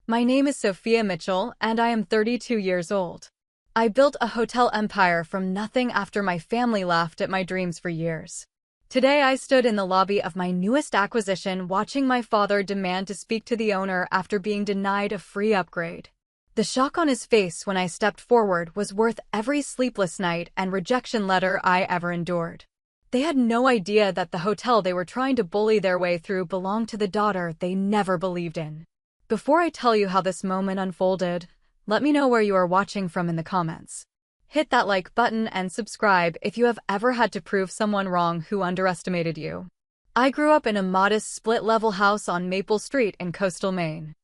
My name is Sophia Mitchell, and I am 32 years old. I built a hotel empire from nothing after my family laughed at my dreams for years. Today I stood in the lobby of my newest acquisition watching my father demand to speak to the owner after being denied a free upgrade. The shock on his face when I stepped forward was worth every sleepless night and rejection letter I ever endured. They had no idea that the hotel they were trying to bully their way through belonged to the daughter they never believed in. Before I tell you how this moment unfolded, let me know where you are watching from in the comments. Hit that like button and subscribe if you have ever had to prove someone wrong who underestimated you. I grew up in a modest split-level house on Maple Street in coastal Maine.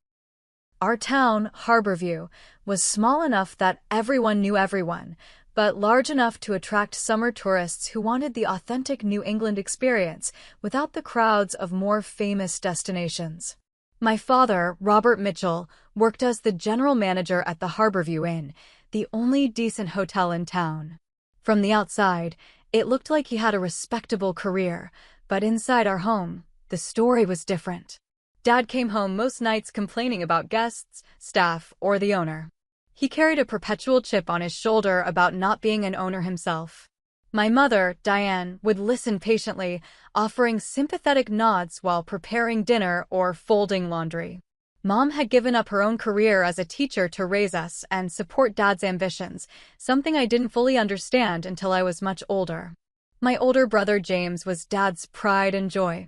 Our town, Harborview, was small enough that everyone knew everyone, but large enough to attract summer tourists who wanted the authentic New England experience without the crowds of more famous destinations. My father, Robert Mitchell, worked as the general manager at the Harborview Inn, the only decent hotel in town. From the outside, it looked like he had a respectable career, but inside our home, the story was different. Dad came home most nights complaining about guests, staff, or the owner. He carried a perpetual chip on his shoulder about not being an owner himself. My mother, Diane, would listen patiently, offering sympathetic nods while preparing dinner or folding laundry. Mom had given up her own career as a teacher to raise us and support Dad's ambitions, something I didn't fully understand until I was much older. My older brother James was Dad's pride and joy.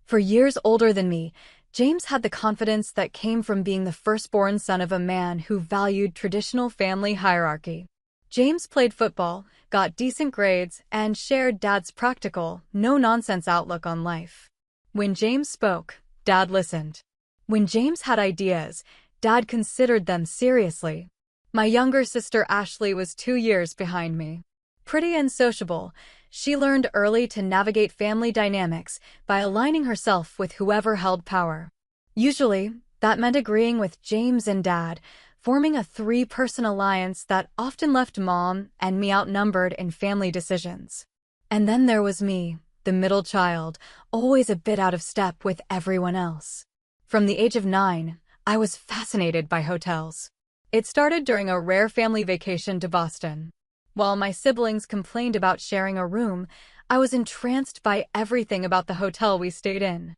For years older than me, James had the confidence that came from being the firstborn son of a man who valued traditional family hierarchy. James played football, got decent grades, and shared Dad's practical, no-nonsense outlook on life. When James spoke, Dad listened. When James had ideas, Dad considered them seriously. My younger sister Ashley was 2 years behind me. Pretty and sociable, she learned early to navigate family dynamics by aligning herself with whoever held power. Usually, that meant agreeing with James and Dad, forming a three-person alliance that often left Mom and me outnumbered in family decisions. And then there was me, the middle child, always a bit out of step with everyone else. From the age of 9, I was fascinated by hotels. It started during a rare family vacation to Boston. While my siblings complained about sharing a room, I was entranced by everything about the hotel we stayed in.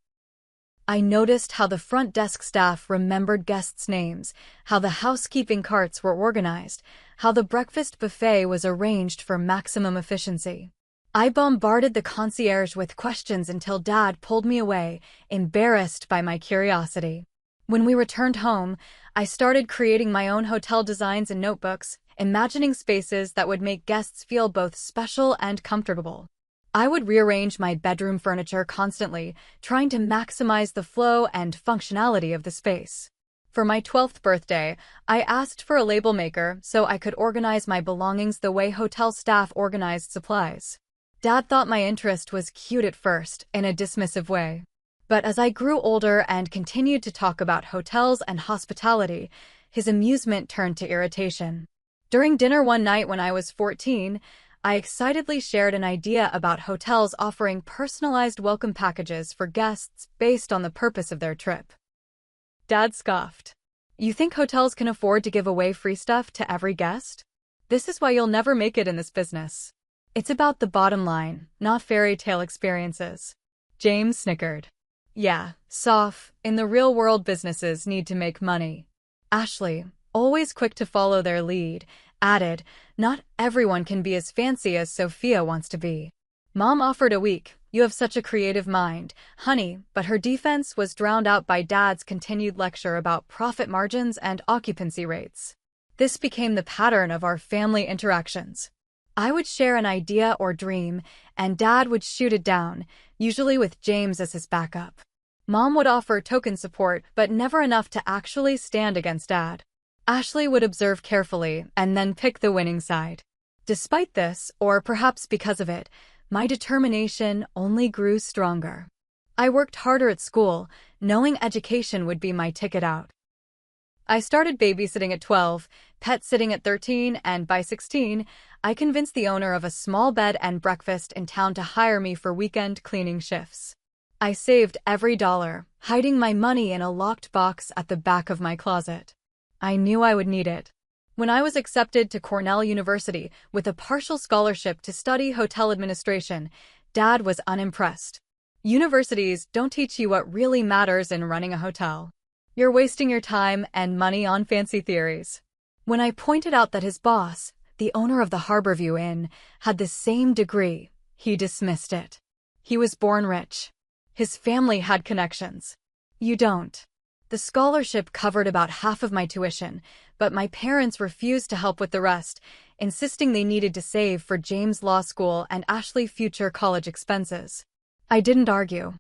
I noticed how the front desk staff remembered guests' names, how the housekeeping carts were organized, how the breakfast buffet was arranged for maximum efficiency. I bombarded the concierge with questions until Dad pulled me away, embarrassed by my curiosity. When we returned home, I started creating my own hotel designs and notebooks, imagining spaces that would make guests feel both special and comfortable. I would rearrange my bedroom furniture constantly, trying to maximize the flow and functionality of the space. For my 12th birthday, I asked for a label maker so I could organize my belongings the way hotel staff organized supplies. Dad thought my interest was cute at first, in a dismissive way. But as I grew older and continued to talk about hotels and hospitality, his amusement turned to irritation. During dinner one night when I was 14, I excitedly shared an idea about hotels offering personalized welcome packages for guests based on the purpose of their trip. Dad scoffed. "You think hotels can afford to give away free stuff to every guest? This is why you'll never make it in this business. It's about the bottom line, not fairy tale experiences." James snickered. "Yeah, Soph, in the real world businesses need to make money." Ashley, always quick to follow their lead, added, "Not everyone can be as fancy as Sophia wants to be." Mom offered a week. "You have such a creative mind, honey," but her defense was drowned out by Dad's continued lecture about profit margins and occupancy rates. This became the pattern of our family interactions. I would share an idea or dream, and Dad would shoot it down, usually with James as his backup. Mom would offer token support, but never enough to actually stand against Dad. Ashley would observe carefully and then pick the winning side. Despite this, or perhaps because of it, my determination only grew stronger. I worked harder at school, knowing education would be my ticket out. I started babysitting at 12, pet sitting at 13, and by 16, I convinced the owner of a small bed and breakfast in town to hire me for weekend cleaning shifts. I saved every dollar, hiding my money in a locked box at the back of my closet. I knew I would need it. When I was accepted to Cornell University with a partial scholarship to study hotel administration, Dad was unimpressed. Universities don't teach you what really matters in running a hotel. You're wasting your time and money on fancy theories. When I pointed out that his boss, the owner of the Harborview Inn, had the same degree, he dismissed it. He was born rich. His family had connections. You don't. The scholarship covered about half of my tuition, but my parents refused to help with the rest, insisting they needed to save for James' law school and Ashley's future college expenses. I didn't argue.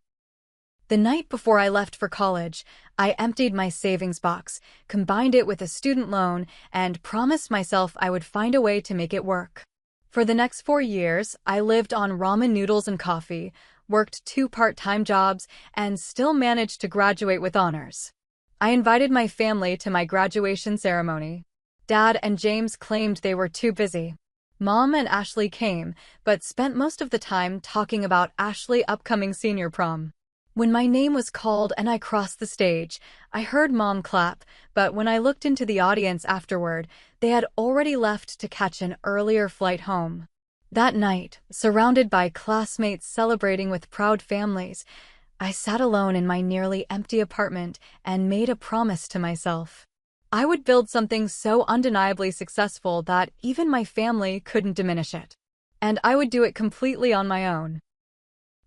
The night before I left for college, I emptied my savings box, combined it with a student loan, and promised myself I would find a way to make it work. For the next 4 years, I lived on ramen noodles and coffee, worked 2 part-time jobs, and still managed to graduate with honors. I invited my family to my graduation ceremony. Dad and James claimed they were too busy. Mom and Ashley came, but spent most of the time talking about Ashley's upcoming senior prom. When my name was called and I crossed the stage, I heard Mom clap, but when I looked into the audience afterward, they had already left to catch an earlier flight home. That night, surrounded by classmates celebrating with proud families, I sat alone in my nearly empty apartment and made a promise to myself. I would build something so undeniably successful that even my family couldn't diminish it. And I would do it completely on my own.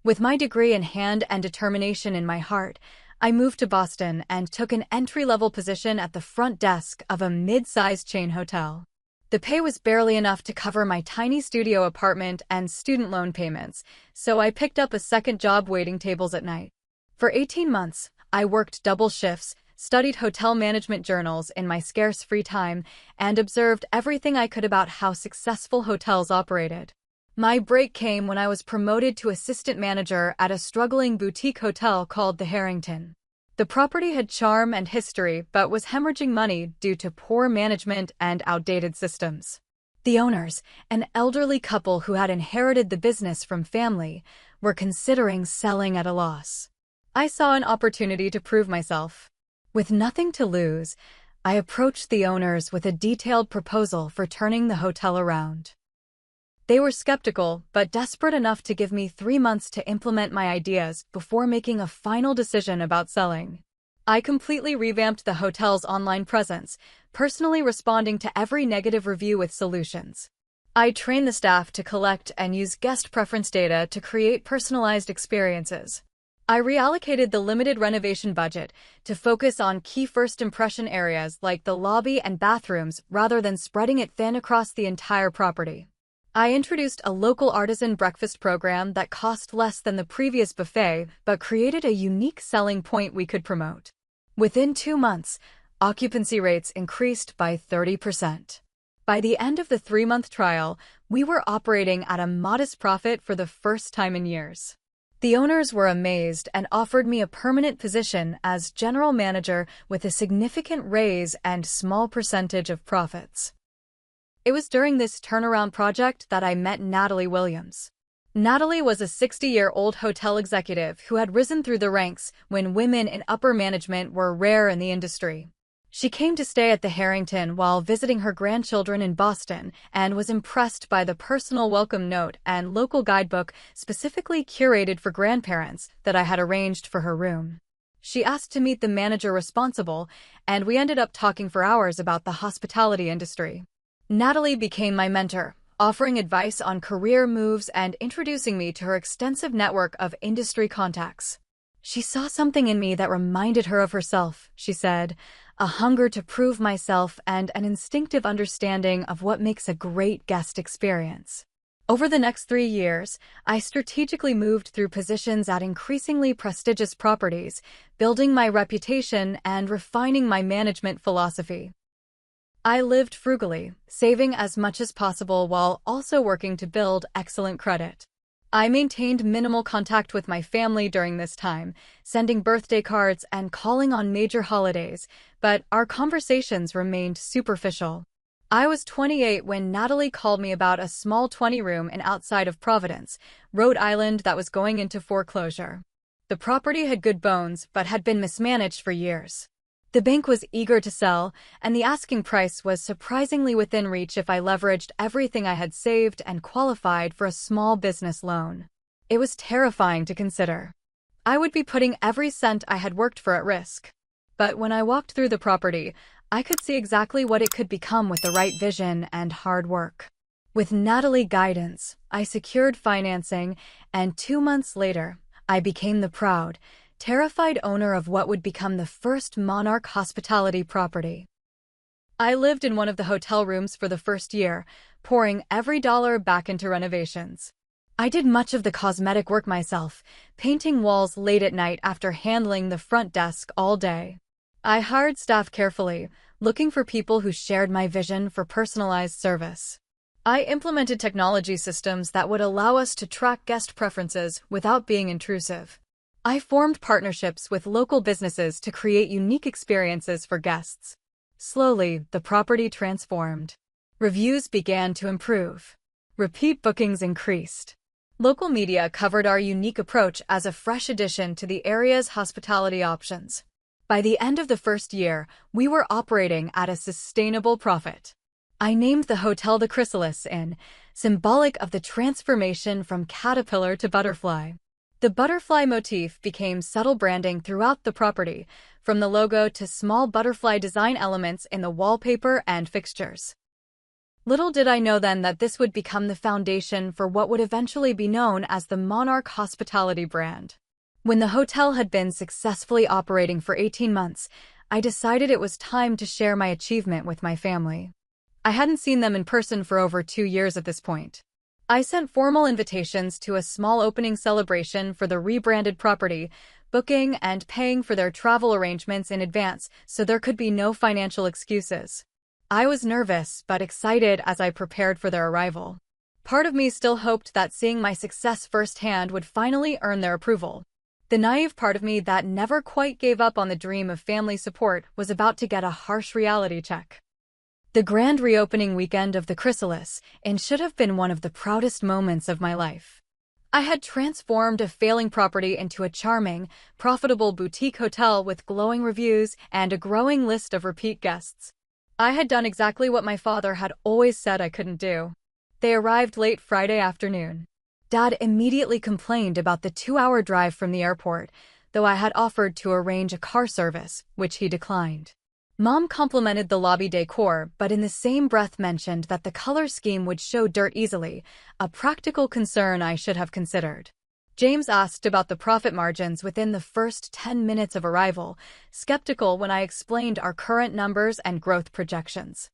With my degree in hand and determination in my heart, I moved to Boston and took an entry-level position at the front desk of a mid-sized chain hotel. The pay was barely enough to cover my tiny studio apartment and student loan payments, so I picked up a second job waiting tables at night. For 18 months, I worked double shifts, studied hotel management journals in my scarce free time, and observed everything I could about how successful hotels operated. My break came when I was promoted to assistant manager at a struggling boutique hotel called the Harrington. The property had charm and history, but was hemorrhaging money due to poor management and outdated systems. The owners, an elderly couple who had inherited the business from family, were considering selling at a loss. I saw an opportunity to prove myself. With nothing to lose, I approached the owners with a detailed proposal for turning the hotel around. They were skeptical, but desperate enough to give me 3 months to implement my ideas before making a final decision about selling. I completely revamped the hotel's online presence, personally responding to every negative review with solutions. I trained the staff to collect and use guest preference data to create personalized experiences. I reallocated the limited renovation budget to focus on key first impression areas like the lobby and bathrooms rather than spreading it thin across the entire property. I introduced a local artisan breakfast program that cost less than the previous buffet but created a unique selling point we could promote. Within 2 months, occupancy rates increased by 30%. By the end of the 3-month trial, we were operating at a modest profit for the first time in years. The owners were amazed and offered me a permanent position as general manager with a significant raise and small percentage of profits. It was during this turnaround project that I met Natalie Williams. Natalie was a 60-year-old hotel executive who had risen through the ranks when women in upper management were rare in the industry. She came to stay at the Harrington while visiting her grandchildren in Boston and was impressed by the personal welcome note and local guidebook specifically curated for grandparents that I had arranged for her room. She asked to meet the manager responsible, and we ended up talking for hours about the hospitality industry. Natalie became my mentor, offering advice on career moves and introducing me to her extensive network of industry contacts. She saw something in me that reminded her of herself, she said, a hunger to prove myself and an instinctive understanding of what makes a great guest experience. Over the next 3 years, I strategically moved through positions at increasingly prestigious properties, building my reputation and refining my management philosophy. I lived frugally, saving as much as possible while also working to build excellent credit. I maintained minimal contact with my family during this time, sending birthday cards and calling on major holidays, but our conversations remained superficial. I was 28 when Natalie called me about a small 20-room inn outside of Providence, Rhode Island that was going into foreclosure. The property had good bones, but had been mismanaged for years. The bank was eager to sell, and the asking price was surprisingly within reach if I leveraged everything I had saved and qualified for a small business loan. It was terrifying to consider. I would be putting every cent I had worked for at risk. But when I walked through the property, I could see exactly what it could become with the right vision and hard work. With Natalie guidance, I secured financing, and 2 months later, I became the proud, terrified owner of what would become the first Monarch hospitality property. I lived in one of the hotel rooms for the first year, pouring every dollar back into renovations. I did much of the cosmetic work myself, painting walls late at night after handling the front desk all day. I hired staff carefully, looking for people who shared my vision for personalized service. I implemented technology systems that would allow us to track guest preferences without being intrusive. I formed partnerships with local businesses to create unique experiences for guests. Slowly, the property transformed. Reviews began to improve. Repeat bookings increased. Local media covered our unique approach as a fresh addition to the area's hospitality options. By the end of the first year, we were operating at a sustainable profit. I named the hotel the Chrysalis Inn, symbolic of the transformation from caterpillar to butterfly. The butterfly motif became subtle branding throughout the property, from the logo to small butterfly design elements in the wallpaper and fixtures. Little did I know then that this would become the foundation for what would eventually be known as the Monarch Hospitality brand. When the hotel had been successfully operating for 18 months, I decided it was time to share my achievement with my family. I hadn't seen them in person for over 2 years at this point. I sent formal invitations to a small opening celebration for the rebranded property, booking and paying for their travel arrangements in advance so there could be no financial excuses. I was nervous but excited as I prepared for their arrival. Part of me still hoped that seeing my success firsthand would finally earn their approval. The naive part of me that never quite gave up on the dream of family support was about to get a harsh reality check. The grand reopening weekend of the Chrysalis Inn should have been one of the proudest moments of my life. I had transformed a failing property into a charming, profitable boutique hotel with glowing reviews and a growing list of repeat guests. I had done exactly what my father had always said I couldn't do. They arrived late Friday afternoon. Dad immediately complained about the 2-hour drive from the airport, though I had offered to arrange a car service, which he declined. Mom complimented the lobby decor, but in the same breath mentioned that the color scheme would show dirt easily, a practical concern I should have considered. James asked about the profit margins within the first 10 minutes of arrival, skeptical when I explained our current numbers and growth projections.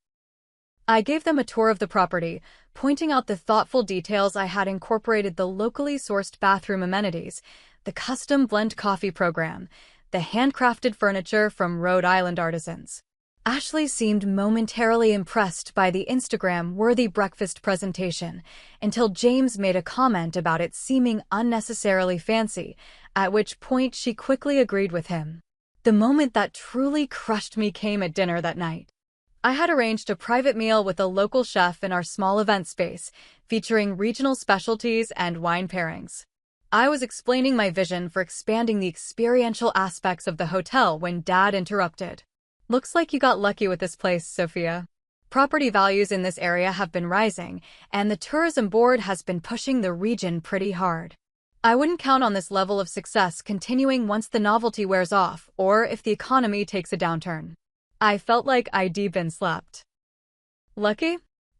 I gave them a tour of the property, pointing out the thoughtful details I had incorporated: the locally sourced bathroom amenities, the custom blend coffee program, the handcrafted furniture from Rhode Island artisans. Ashley seemed momentarily impressed by the Instagram-worthy breakfast presentation, until James made a comment about it seeming unnecessarily fancy, at which point she quickly agreed with him. The moment that truly crushed me came at dinner that night. I had arranged a private meal with a local chef in our small event space, featuring regional specialties and wine pairings. I was explaining my vision for expanding the experiential aspects of the hotel when Dad interrupted. "Looks like you got lucky with this place, Sophia. Property values in this area have been rising, and the tourism board has been pushing the region pretty hard. I wouldn't count on this level of success continuing once the novelty wears off or if the economy takes a downturn." I felt like I'd been slapped. Lucky?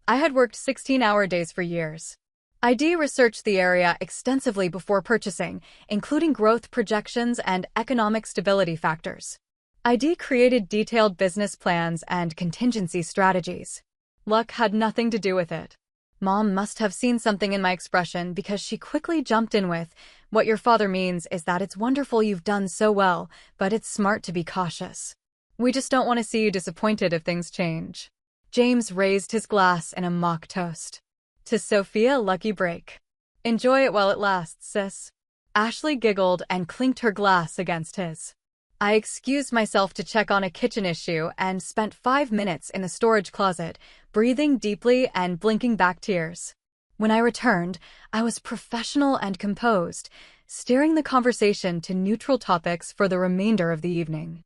I had worked 16-hour days for years. ID researched the area extensively before purchasing, including growth projections and economic stability factors. ID created detailed business plans and contingency strategies. Luck had nothing to do with it. Mom must have seen something in my expression because she quickly jumped in with, "What your father means is that it's wonderful you've done so well, but it's smart to be cautious. We just don't want to see you disappointed if things change." James raised his glass in a mock toast. "To Sophia, lucky break. Enjoy it while it lasts, sis." Ashley giggled and clinked her glass against his. I excused myself to check on a kitchen issue and spent 5 minutes in the storage closet, breathing deeply and blinking back tears. When I returned, I was professional and composed, steering the conversation to neutral topics for the remainder of the evening.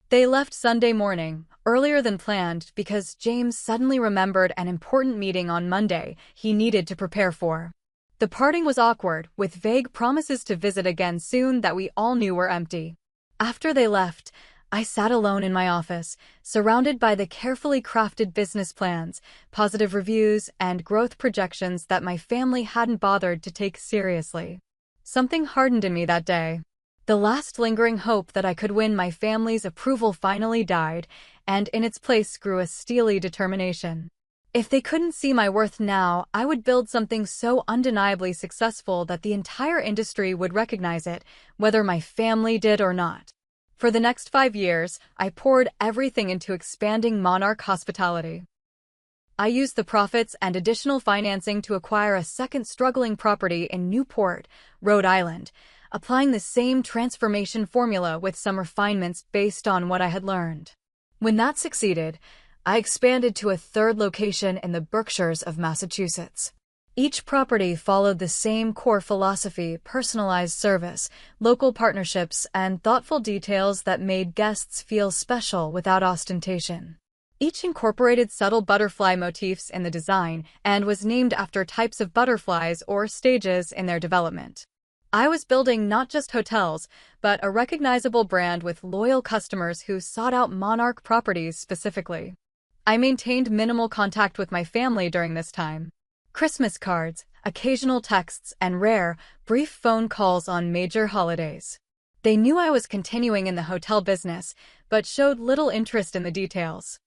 They left Sunday morning, earlier than planned, because James suddenly remembered an important meeting on Monday he needed to prepare for. The parting was awkward, with vague promises to visit again soon that we all knew were empty. After they left, I sat alone in my office, surrounded by the carefully crafted business plans, positive reviews, and growth projections that my family hadn't bothered to take seriously. Something hardened in me that day. The last lingering hope that I could win my family's approval finally died, and in its place grew a steely determination. If they couldn't see my worth now, I would build something so undeniably successful that the entire industry would recognize it, whether my family did or not. For the next 5 years, I poured everything into expanding Monarch Hospitality. I used the profits and additional financing to acquire a second struggling property in Newport, Rhode Island, applying the same transformation formula with some refinements based on what I had learned. When that succeeded, I expanded to a third location in the Berkshires of Massachusetts. Each property followed the same core philosophy: personalized service, local partnerships, and thoughtful details that made guests feel special without ostentation. Each incorporated subtle butterfly motifs in the design and was named after types of butterflies or stages in their development. I was building not just hotels, but a recognizable brand with loyal customers who sought out Monarch properties specifically. I maintained minimal contact with my family during this time. Christmas cards, occasional texts, and rare, brief phone calls on major holidays. They knew I was continuing in the hotel business, but showed little interest in the details.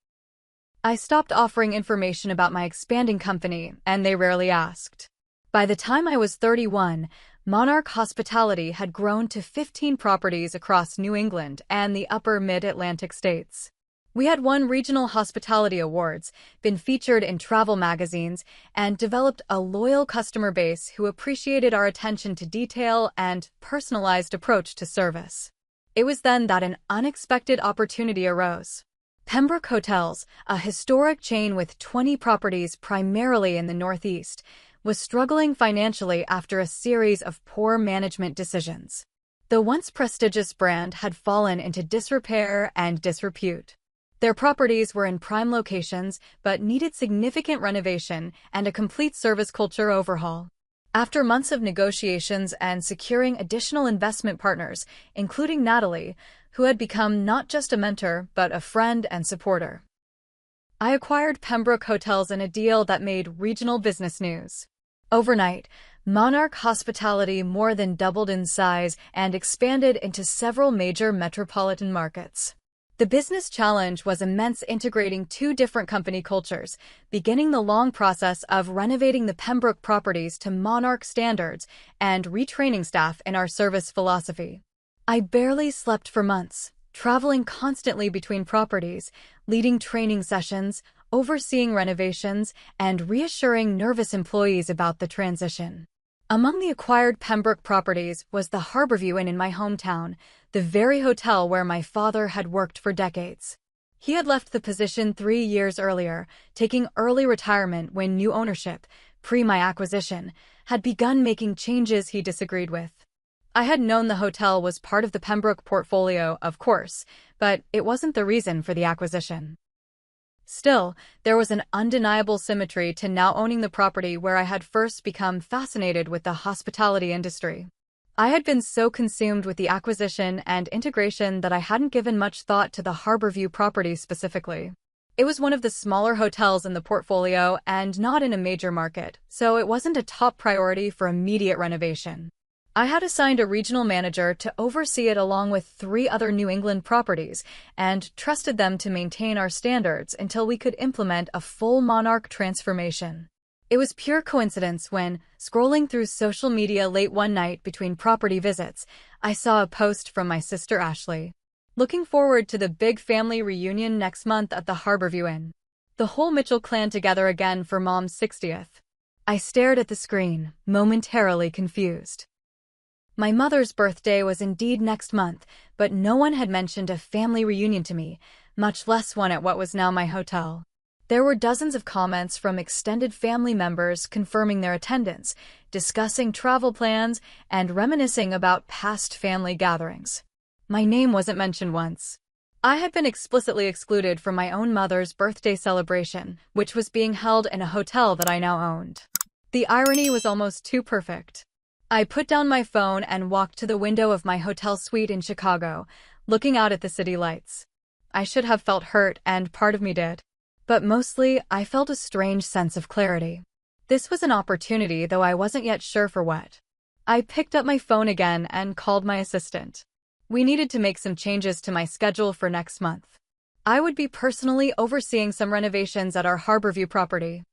I stopped offering information about my expanding company, and they rarely asked. By the time I was 31, Monarch Hospitality had grown to 15 properties across New England and the upper mid-Atlantic states. We had won regional hospitality awards, been featured in travel magazines, and developed a loyal customer base who appreciated our attention to detail and personalized approach to service. It was then that an unexpected opportunity arose. Pembroke Hotels, a historic chain with 20 properties primarily in the Northeast, was struggling financially after a series of poor management decisions. The once prestigious brand had fallen into disrepair and disrepute. Their properties were in prime locations but needed significant renovation and a complete service culture overhaul. After months of negotiations and securing additional investment partners, including Natalie, who had become not just a mentor but a friend and supporter, I acquired Pembroke Hotels in a deal that made regional business news. Overnight, Monarch Hospitality more than doubled in size and expanded into several major metropolitan markets. The business challenge was immense, integrating two different company cultures, beginning the long process of renovating the Pembroke properties to Monarch standards and retraining staff in our service philosophy. I barely slept for months, traveling constantly between properties, leading training sessions, overseeing renovations, and reassuring nervous employees about the transition. Among the acquired Pembroke properties was the Harborview Inn in my hometown, the very hotel where my father had worked for decades. He had left the position 3 years earlier, taking early retirement when new ownership, pre my acquisition, had begun making changes he disagreed with. I had known the hotel was part of the Pembroke portfolio, of course, but it wasn't the reason for the acquisition. Still, there was an undeniable symmetry to now owning the property where I had first become fascinated with the hospitality industry. I had been so consumed with the acquisition and integration that I hadn't given much thought to the Harborview property specifically. It was one of the smaller hotels in the portfolio and not in a major market, so it wasn't a top priority for immediate renovation. I had assigned a regional manager to oversee it along with 3 other New England properties and trusted them to maintain our standards until we could implement a full Monarch transformation. It was pure coincidence when, scrolling through social media late one night between property visits, I saw a post from my sister Ashley. Looking forward to the big family reunion next month at the Harborview Inn. The whole Mitchell clan together again for Mom's 60th. I stared at the screen, momentarily confused. My mother's birthday was indeed next month, but no one had mentioned a family reunion to me, much less one at what was now my hotel. There were dozens of comments from extended family members confirming their attendance, discussing travel plans, and reminiscing about past family gatherings. My name wasn't mentioned once. I had been explicitly excluded from my own mother's birthday celebration, which was being held in a hotel that I now owned. The irony was almost too perfect. I put down my phone and walked to the window of my hotel suite in Chicago, looking out at the city lights. I should have felt hurt, and part of me did. But mostly, I felt a strange sense of clarity. This was an opportunity, though I wasn't yet sure for what. I picked up my phone again and called my assistant. We needed to make some changes to my schedule for next month. I would be personally overseeing some renovations at our Harborview property.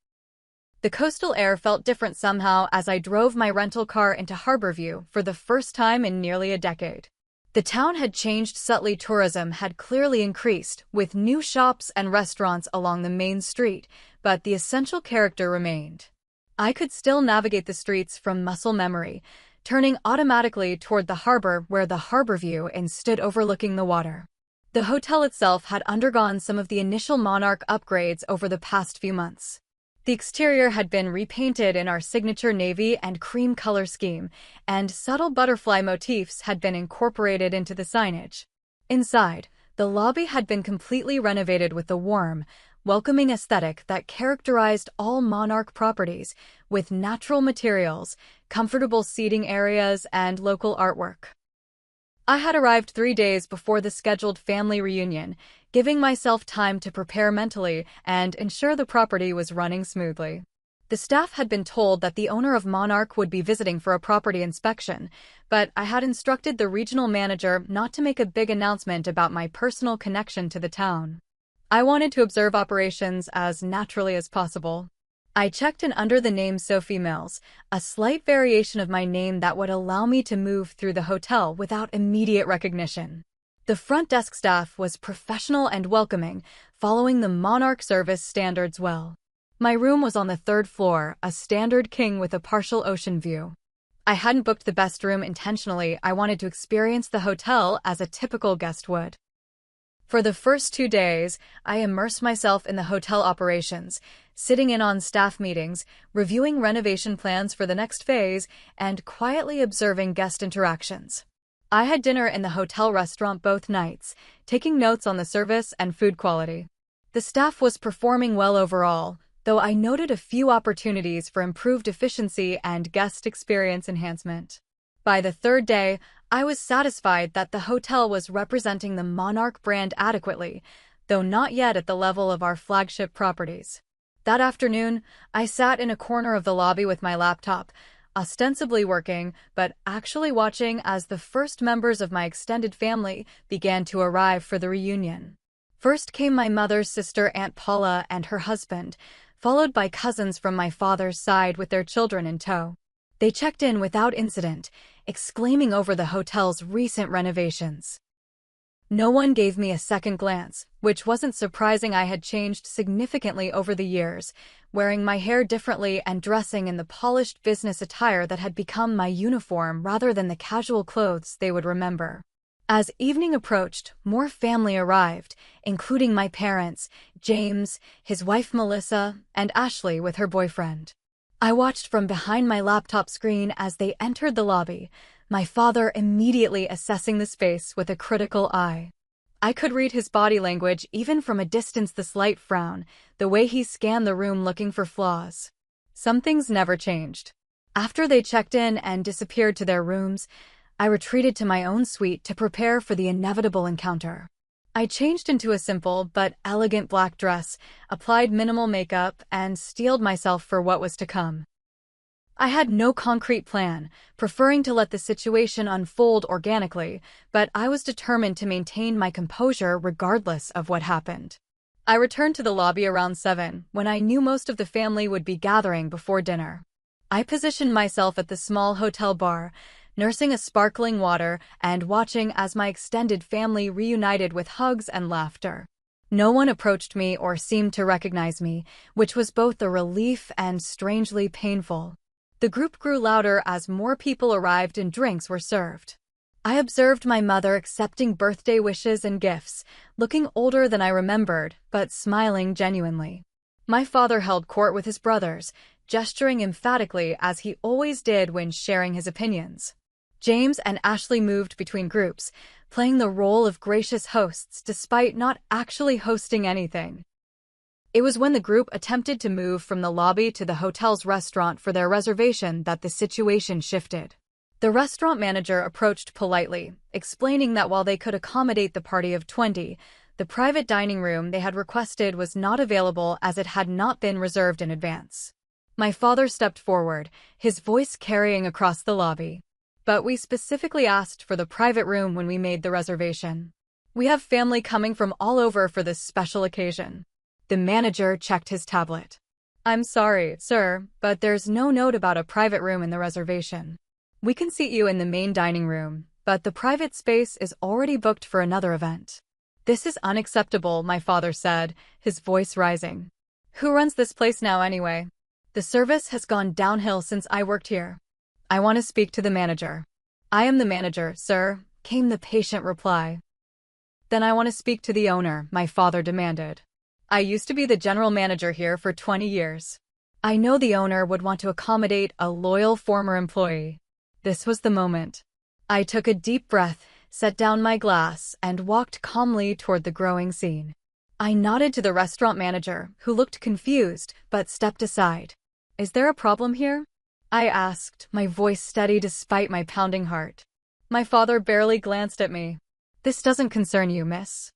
The coastal air felt different somehow as I drove my rental car into Harborview for the first time in nearly a decade. The town had changed subtly. Tourism had clearly increased, with new shops and restaurants along the main street, but the essential character remained. I could still navigate the streets from muscle memory, turning automatically toward the harbor where the Harborview Inn stood overlooking the water. The hotel itself had undergone some of the initial Monarch upgrades over the past few months. The exterior had been repainted in our signature navy and cream color scheme, and subtle butterfly motifs had been incorporated into the signage. Inside, the lobby had been completely renovated with the warm, welcoming aesthetic that characterized all Monarch properties, with natural materials, comfortable seating areas, and local artwork. I had arrived 3 days before the scheduled family reunion, giving myself time to prepare mentally and ensure the property was running smoothly. The staff had been told that the owner of Monarch would be visiting for a property inspection, but I had instructed the regional manager not to make a big announcement about my personal connection to the town. I wanted to observe operations as naturally as possible. I checked in under the name Sophie Mills, a slight variation of my name that would allow me to move through the hotel without immediate recognition. The front desk staff was professional and welcoming, following the Monarch service standards well. My room was on the 3rd floor, a standard king with a partial ocean view. I hadn't booked the best room intentionally. I wanted to experience the hotel as a typical guest would. For the first 2 days, I immersed myself in the hotel operations, sitting in on staff meetings, reviewing renovation plans for the next phase, and quietly observing guest interactions. I had dinner in the hotel restaurant both nights, taking notes on the service and food quality. The staff was performing well overall, though I noted a few opportunities for improved efficiency and guest experience enhancement. By the 3rd day, I was satisfied that the hotel was representing the Monarch brand adequately, though not yet at the level of our flagship properties. That afternoon, I sat in a corner of the lobby with my laptop, ostensibly working, but actually watching as the first members of my extended family began to arrive for the reunion. First came my mother's sister, Aunt Paula, and her husband, followed by cousins from my father's side with their children in tow. They checked in without incident, exclaiming over the hotel's recent renovations. No one gave me a second glance, which wasn't surprising. I had changed significantly over the years, wearing my hair differently and dressing in the polished business attire that had become my uniform rather than the casual clothes they would remember. As evening approached, more family arrived, including my parents, James, his wife Melissa, and Ashley with her boyfriend. I watched from behind my laptop screen as they entered the lobby, my father immediately assessing the space with a critical eye. I could read his body language even from a distance, the slight frown, the way he scanned the room looking for flaws. Some things never changed. After they checked in and disappeared to their rooms, I retreated to my own suite to prepare for the inevitable encounter. I changed into a simple but elegant black dress, applied minimal makeup, and steeled myself for what was to come. I had no concrete plan, preferring to let the situation unfold organically, but I was determined to maintain my composure regardless of what happened. I returned to the lobby around 7, when I knew most of the family would be gathering before dinner. I positioned myself at the small hotel bar, nursing a sparkling water and watching as my extended family reunited with hugs and laughter. No one approached me or seemed to recognize me, which was both a relief and strangely painful. The group grew louder as more people arrived and drinks were served. I observed my mother accepting birthday wishes and gifts, looking older than I remembered, but smiling genuinely. My father held court with his brothers, gesturing emphatically as he always did when sharing his opinions. James and Ashley moved between groups, playing the role of gracious hosts despite not actually hosting anything. It was when the group attempted to move from the lobby to the hotel's restaurant for their reservation that the situation shifted. The restaurant manager approached politely, explaining that while they could accommodate the party of 20, the private dining room they had requested was not available as it had not been reserved in advance. My father stepped forward, his voice carrying across the lobby. But we specifically asked for the private room when we made the reservation. We have family coming from all over for this special occasion. The manager checked his tablet. I'm sorry, sir, but there's no note about a private room in the reservation. We can seat you in the main dining room, but the private space is already booked for another event. This is unacceptable, my father said, his voice rising. Who runs this place now anyway? The service has gone downhill since I worked here. I want to speak to the manager. I am the manager, sir, came the patient reply. Then I want to speak to the owner, my father demanded. I used to be the general manager here for 20 years. I know the owner would want to accommodate a loyal former employee. This was the moment. I took a deep breath, set down my glass, and walked calmly toward the growing scene. I nodded to the restaurant manager, who looked confused, but stepped aside. Is there a problem here? I asked, my voice steady despite my pounding heart. My father barely glanced at me. This doesn't concern you, miss.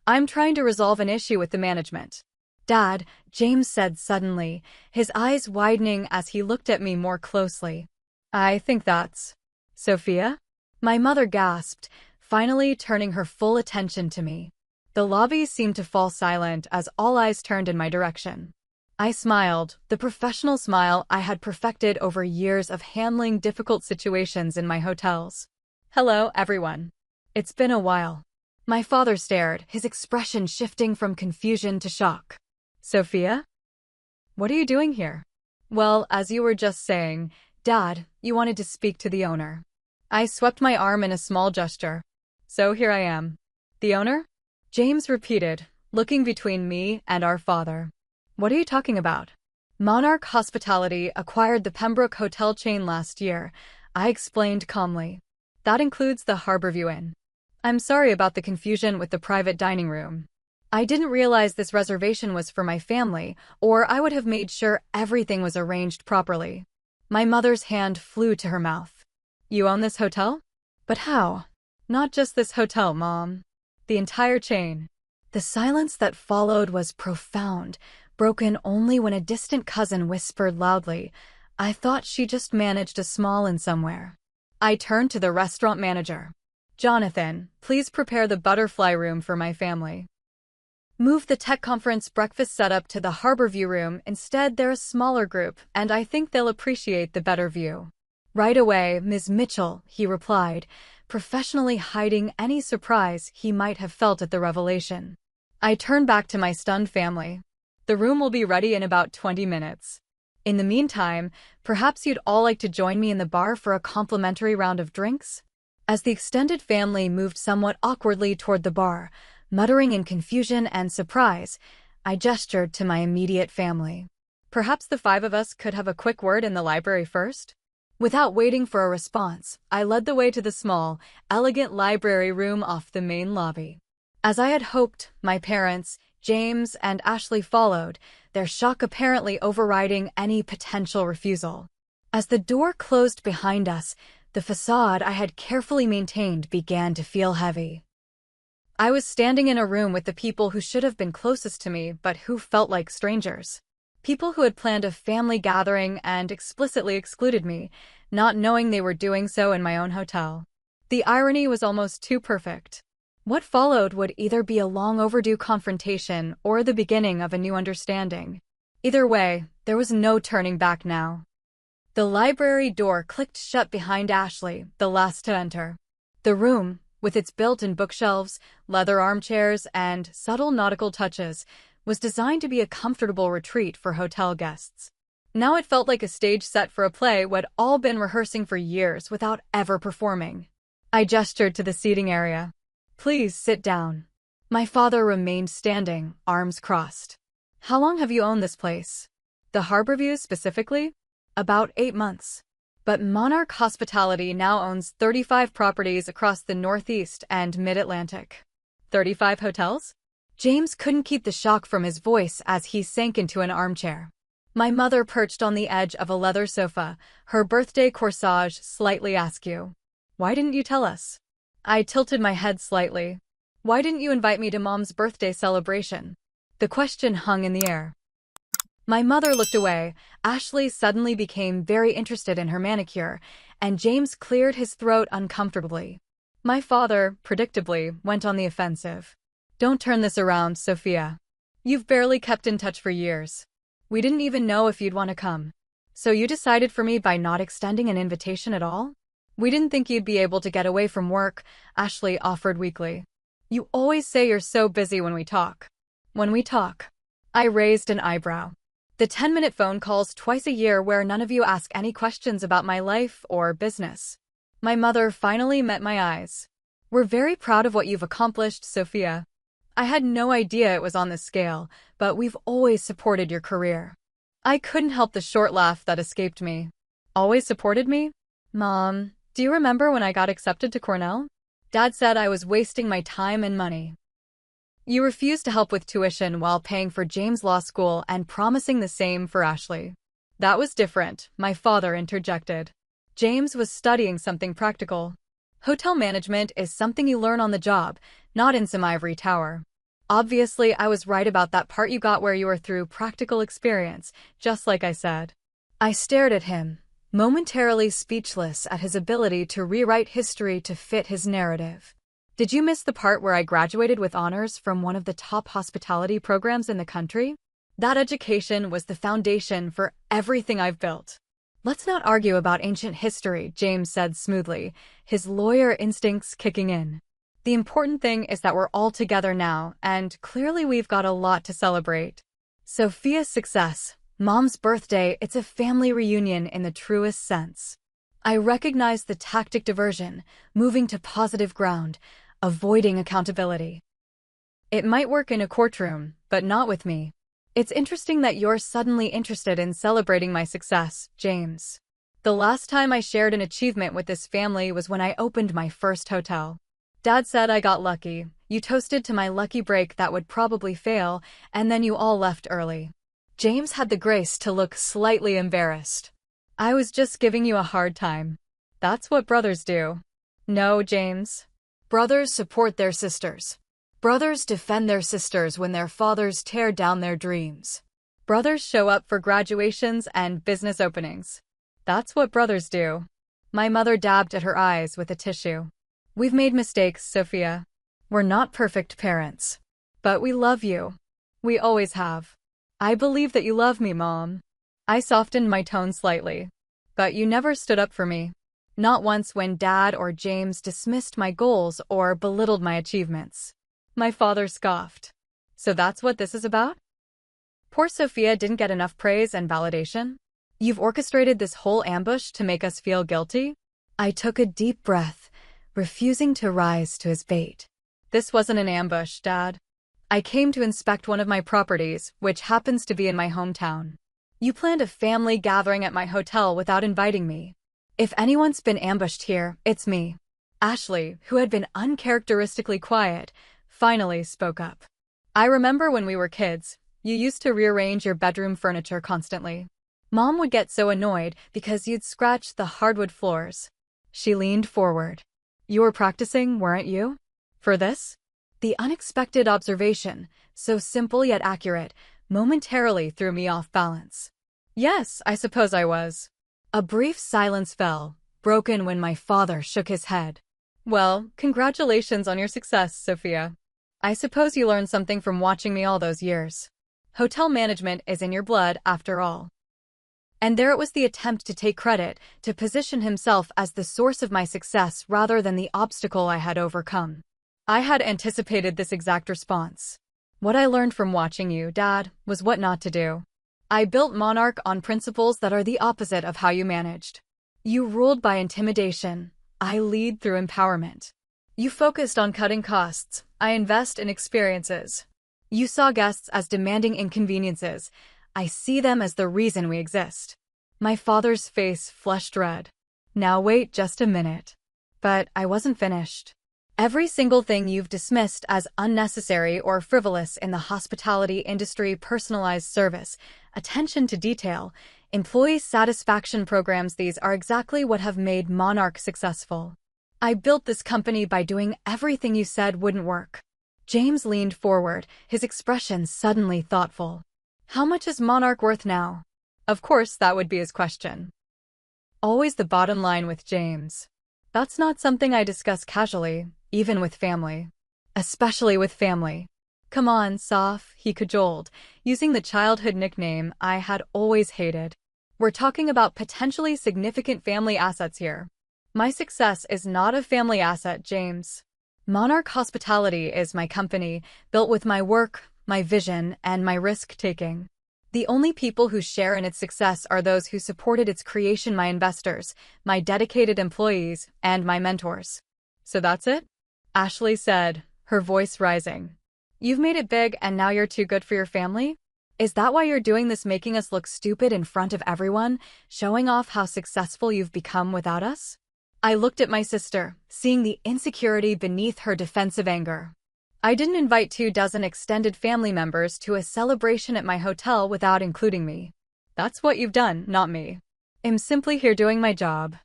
I'm trying to resolve an issue with the management. Dad, James said suddenly, his eyes widening as he looked at me more closely. I think that's... Sophia? My mother gasped, finally turning her full attention to me. The lobby seemed to fall silent as all eyes turned in my direction. I smiled, the professional smile I had perfected over years of handling difficult situations in my hotels. Hello, everyone. It's been a while. My father stared, his expression shifting from confusion to shock. Sophia? What are you doing here? Well, as you were just saying, Dad, you wanted to speak to the owner. I swept my arm in a small gesture. So here I am. The owner? James repeated, looking between me and our father. What are you talking about? Monarch Hospitality acquired the Pembroke Hotel chain last year, I explained calmly. That includes the Harborview Inn. I'm sorry about the confusion with the private dining room. I didn't realize this reservation was for my family, or I would have made sure everything was arranged properly. My mother's hand flew to her mouth. You own this hotel? But how? Not just this hotel, Mom. The entire chain. The silence that followed was profound, broken only when a distant cousin whispered loudly, I thought she just managed a small inn somewhere. I turned to the restaurant manager. Jonathan, please prepare the butterfly room for my family. Move the tech conference breakfast setup to the Harborview room. Instead, they're a smaller group, and I think they'll appreciate the better view. Right away, Ms. Mitchell, he replied, professionally hiding any surprise he might have felt at the revelation. I turned back to my stunned family. The room will be ready in about 20 minutes. In the meantime, perhaps you'd all like to join me in the bar for a complimentary round of drinks? As the extended family moved somewhat awkwardly toward the bar, muttering in confusion and surprise, I gestured to my immediate family. Perhaps the 5 of us could have a quick word in the library first? Without waiting for a response, I led the way to the small, elegant library room off the main lobby. As I had hoped, my parents, James and Ashley followed, their shock apparently overriding any potential refusal. As the door closed behind us, the facade I had carefully maintained began to feel heavy. I was standing in a room with the people who should have been closest to me but who felt like strangers. People who had planned a family gathering and explicitly excluded me, not knowing they were doing so in my own hotel. The irony was almost too perfect. What followed would either be a long overdue confrontation or the beginning of a new understanding. Either way, there was no turning back now. The library door clicked shut behind Ashley, the last to enter. The room, with its built-in bookshelves, leather armchairs, and subtle nautical touches, was designed to be a comfortable retreat for hotel guests. Now it felt like a stage set for a play we'd all been rehearsing for years without ever performing. I gestured to the seating area. Please sit down. My father remained standing, arms crossed. How long have you owned this place? The Harborview specifically? About 8 months. But Monarch Hospitality now owns 35 properties across the Northeast and Mid-Atlantic. 35 hotels? James couldn't keep the shock from his voice as he sank into an armchair. My mother perched on the edge of a leather sofa, her birthday corsage slightly askew. Why didn't you tell us? I tilted my head slightly. Why didn't you invite me to Mom's birthday celebration? The question hung in the air. My mother looked away. Ashley suddenly became very interested in her manicure, and James cleared his throat uncomfortably. My father, predictably, went on the offensive. Don't turn this around, Sophia. You've barely kept in touch for years. We didn't even know if you'd want to come. So you decided for me by not extending an invitation at all? We didn't think you'd be able to get away from work, Ashley offered weakly. You always say you're so busy when we talk. When we talk. I raised an eyebrow. The 10-minute phone calls twice a year where none of you ask any questions about my life or business. My mother finally met my eyes. We're very proud of what you've accomplished, Sophia. I had no idea it was on this scale, but we've always supported your career. I couldn't help the short laugh that escaped me. Always supported me? Mom, do you remember when I got accepted to Cornell? Dad said I was wasting my time and money. You refused to help with tuition while paying for James' law school and promising the same for Ashley. That was different, my father interjected. James was studying something practical. Hotel management is something you learn on the job, not in some ivory tower. Obviously, I was right about that part you got where you were through practical experience, just like I said. I stared at him, momentarily speechless at his ability to rewrite history to fit his narrative. Did you miss the part where I graduated with honors from one of the top hospitality programs in the country? That education was the foundation for everything I've built. Let's not argue about ancient history, James said smoothly, his lawyer instincts kicking in. The important thing is that we're all together now, and clearly we've got a lot to celebrate. Sophia's success, Mom's birthday, it's a family reunion in the truest sense. I recognize the tactic diversion, moving to positive ground, avoiding accountability. It might work in a courtroom, but not with me. It's interesting that you're suddenly interested in celebrating my success, James. The last time I shared an achievement with this family was when I opened my first hotel. Dad said I got lucky. You toasted to my lucky break that would probably fail, and then you all left early. James had the grace to look slightly embarrassed. I was just giving you a hard time. That's what brothers do. No, James. Brothers support their sisters. Brothers defend their sisters when their fathers tear down their dreams. Brothers show up for graduations and business openings. That's what brothers do. My mother dabbed at her eyes with a tissue. We've made mistakes, Sophia. We're not perfect parents. But we love you. We always have. I believe that you love me, Mom. I softened my tone slightly. But you never stood up for me. Not once when Dad or James dismissed my goals or belittled my achievements. My father scoffed. So that's what this is about? Poor Sophia didn't get enough praise and validation? You've orchestrated this whole ambush to make us feel guilty? I took a deep breath, refusing to rise to his bait. This wasn't an ambush, Dad. I came to inspect one of my properties, which happens to be in my hometown. You planned a family gathering at my hotel without inviting me. If anyone's been ambushed here, it's me. Ashley, who had been uncharacteristically quiet, finally spoke up. I remember when we were kids, you used to rearrange your bedroom furniture constantly. Mom would get so annoyed because you'd scratch the hardwood floors. She leaned forward. You were practicing, weren't you? For this? The unexpected observation, so simple yet accurate, momentarily threw me off balance. Yes, I suppose I was. A brief silence fell, broken when my father shook his head. Well, congratulations on your success, Sophia. I suppose you learned something from watching me all those years. Hotel management is in your blood, after all. And there it was, the attempt to take credit, to position himself as the source of my success rather than the obstacle I had overcome. I had anticipated this exact response. What I learned from watching you, Dad, was what not to do. I built Monarch on principles that are the opposite of how you managed. You ruled by intimidation. I lead through empowerment. You focused on cutting costs. I invest in experiences. You saw guests as demanding inconveniences. I see them as the reason we exist. My father's face flushed red. Now wait just a minute. But I wasn't finished. Every single thing you've dismissed as unnecessary or frivolous in the hospitality industry, personalized service, attention to detail, employee satisfaction programs, these are exactly what have made Monarch successful. I built this company by doing everything you said wouldn't work. James leaned forward, his expression suddenly thoughtful. How much is Monarch worth now? Of course, that would be his question. Always the bottom line with James. That's not something I discuss casually, even with family. Especially with family. Come on, Soph, he cajoled, using the childhood nickname I had always hated. We're talking about potentially significant family assets here. My success is not a family asset, James. Monarch Hospitality is my company, built with my work, my vision, and my risk-taking. The only people who share in its success are those who supported its creation: my investors, my dedicated employees, and my mentors. So that's it? Ashley said, her voice rising. You've made it big and now you're too good for your family? Is that why you're doing this, making us look stupid in front of everyone, showing off how successful you've become without us? I looked at my sister, seeing the insecurity beneath her defensive anger. I didn't invite 24 extended family members to a celebration at my hotel without including me. That's what you've done, not me. I'm simply here doing my job.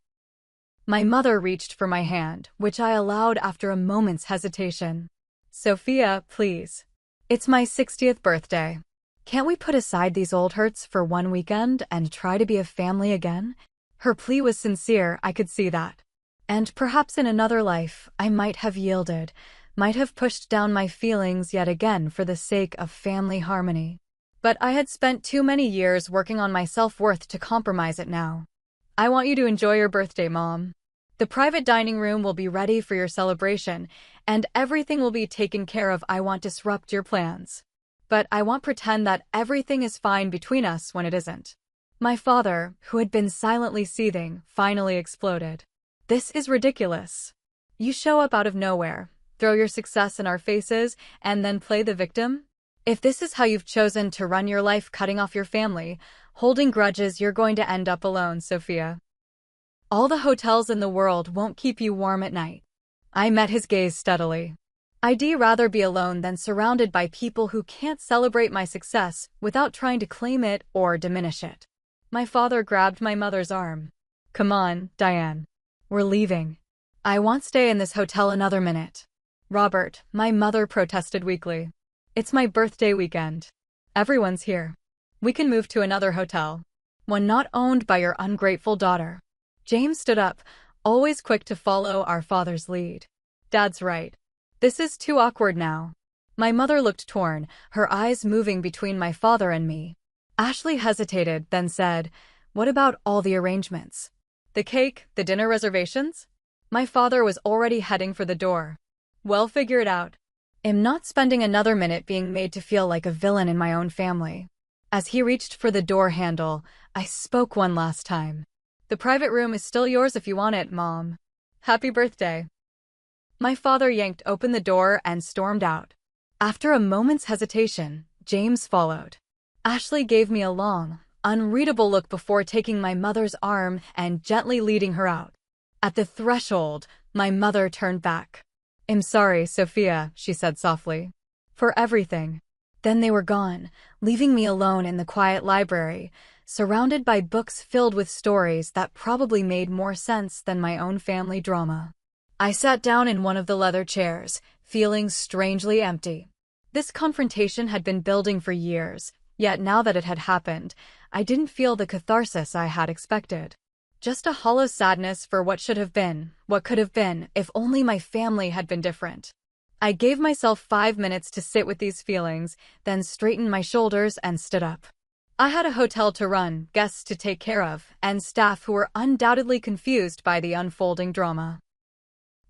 My mother reached for my hand, which I allowed after a moment's hesitation. Sophia, please. It's my 60th birthday. Can't we put aside these old hurts for one weekend and try to be a family again? Her plea was sincere, I could see that. And perhaps in another life, I might have yielded, might have pushed down my feelings yet again for the sake of family harmony. But I had spent too many years working on my self-worth to compromise it now. I want you to enjoy your birthday, Mom. The private dining room will be ready for your celebration, and everything will be taken care of. I won't disrupt your plans. But I won't pretend that everything is fine between us when it isn't. My father, who had been silently seething, finally exploded. This is ridiculous. You show up out of nowhere, throw your success in our faces, and then play the victim? If this is how you've chosen to run your life, cutting off your family, holding grudges, you're going to end up alone, Sophia. All the hotels in the world won't keep you warm at night. I met his gaze steadily. I'd rather be alone than surrounded by people who can't celebrate my success without trying to claim it or diminish it. My father grabbed my mother's arm. Come on, Diane. We're leaving. I won't stay in this hotel another minute. Robert, my mother protested weakly. It's my birthday weekend. Everyone's here. We can move to another hotel. One not owned by your ungrateful daughter. James stood up, always quick to follow our father's lead. Dad's right. This is too awkward now. My mother looked torn, her eyes moving between my father and me. Ashley hesitated, then said, What about all the arrangements? The cake, the dinner reservations? My father was already heading for the door. Well, figure it out. I'm not spending another minute being made to feel like a villain in my own family. As he reached for the door handle, I spoke one last time. The private room is still yours if you want it, Mom. Happy birthday. My father yanked open the door and stormed out. After a moment's hesitation, James followed. Ashley gave me a long, unreadable look before taking my mother's arm and gently leading her out. At the threshold, my mother turned back. I'm sorry, Sophia, she said softly. For everything. Then they were gone, leaving me alone in the quiet library, surrounded by books filled with stories that probably made more sense than my own family drama. I sat down in one of the leather chairs, feeling strangely empty. This confrontation had been building for years, yet now that it had happened, I didn't feel the catharsis I had expected. Just a hollow sadness for what should have been, what could have been, if only my family had been different. I gave myself 5 minutes to sit with these feelings, then straightened my shoulders and stood up. I had a hotel to run, guests to take care of, and staff who were undoubtedly confused by the unfolding drama.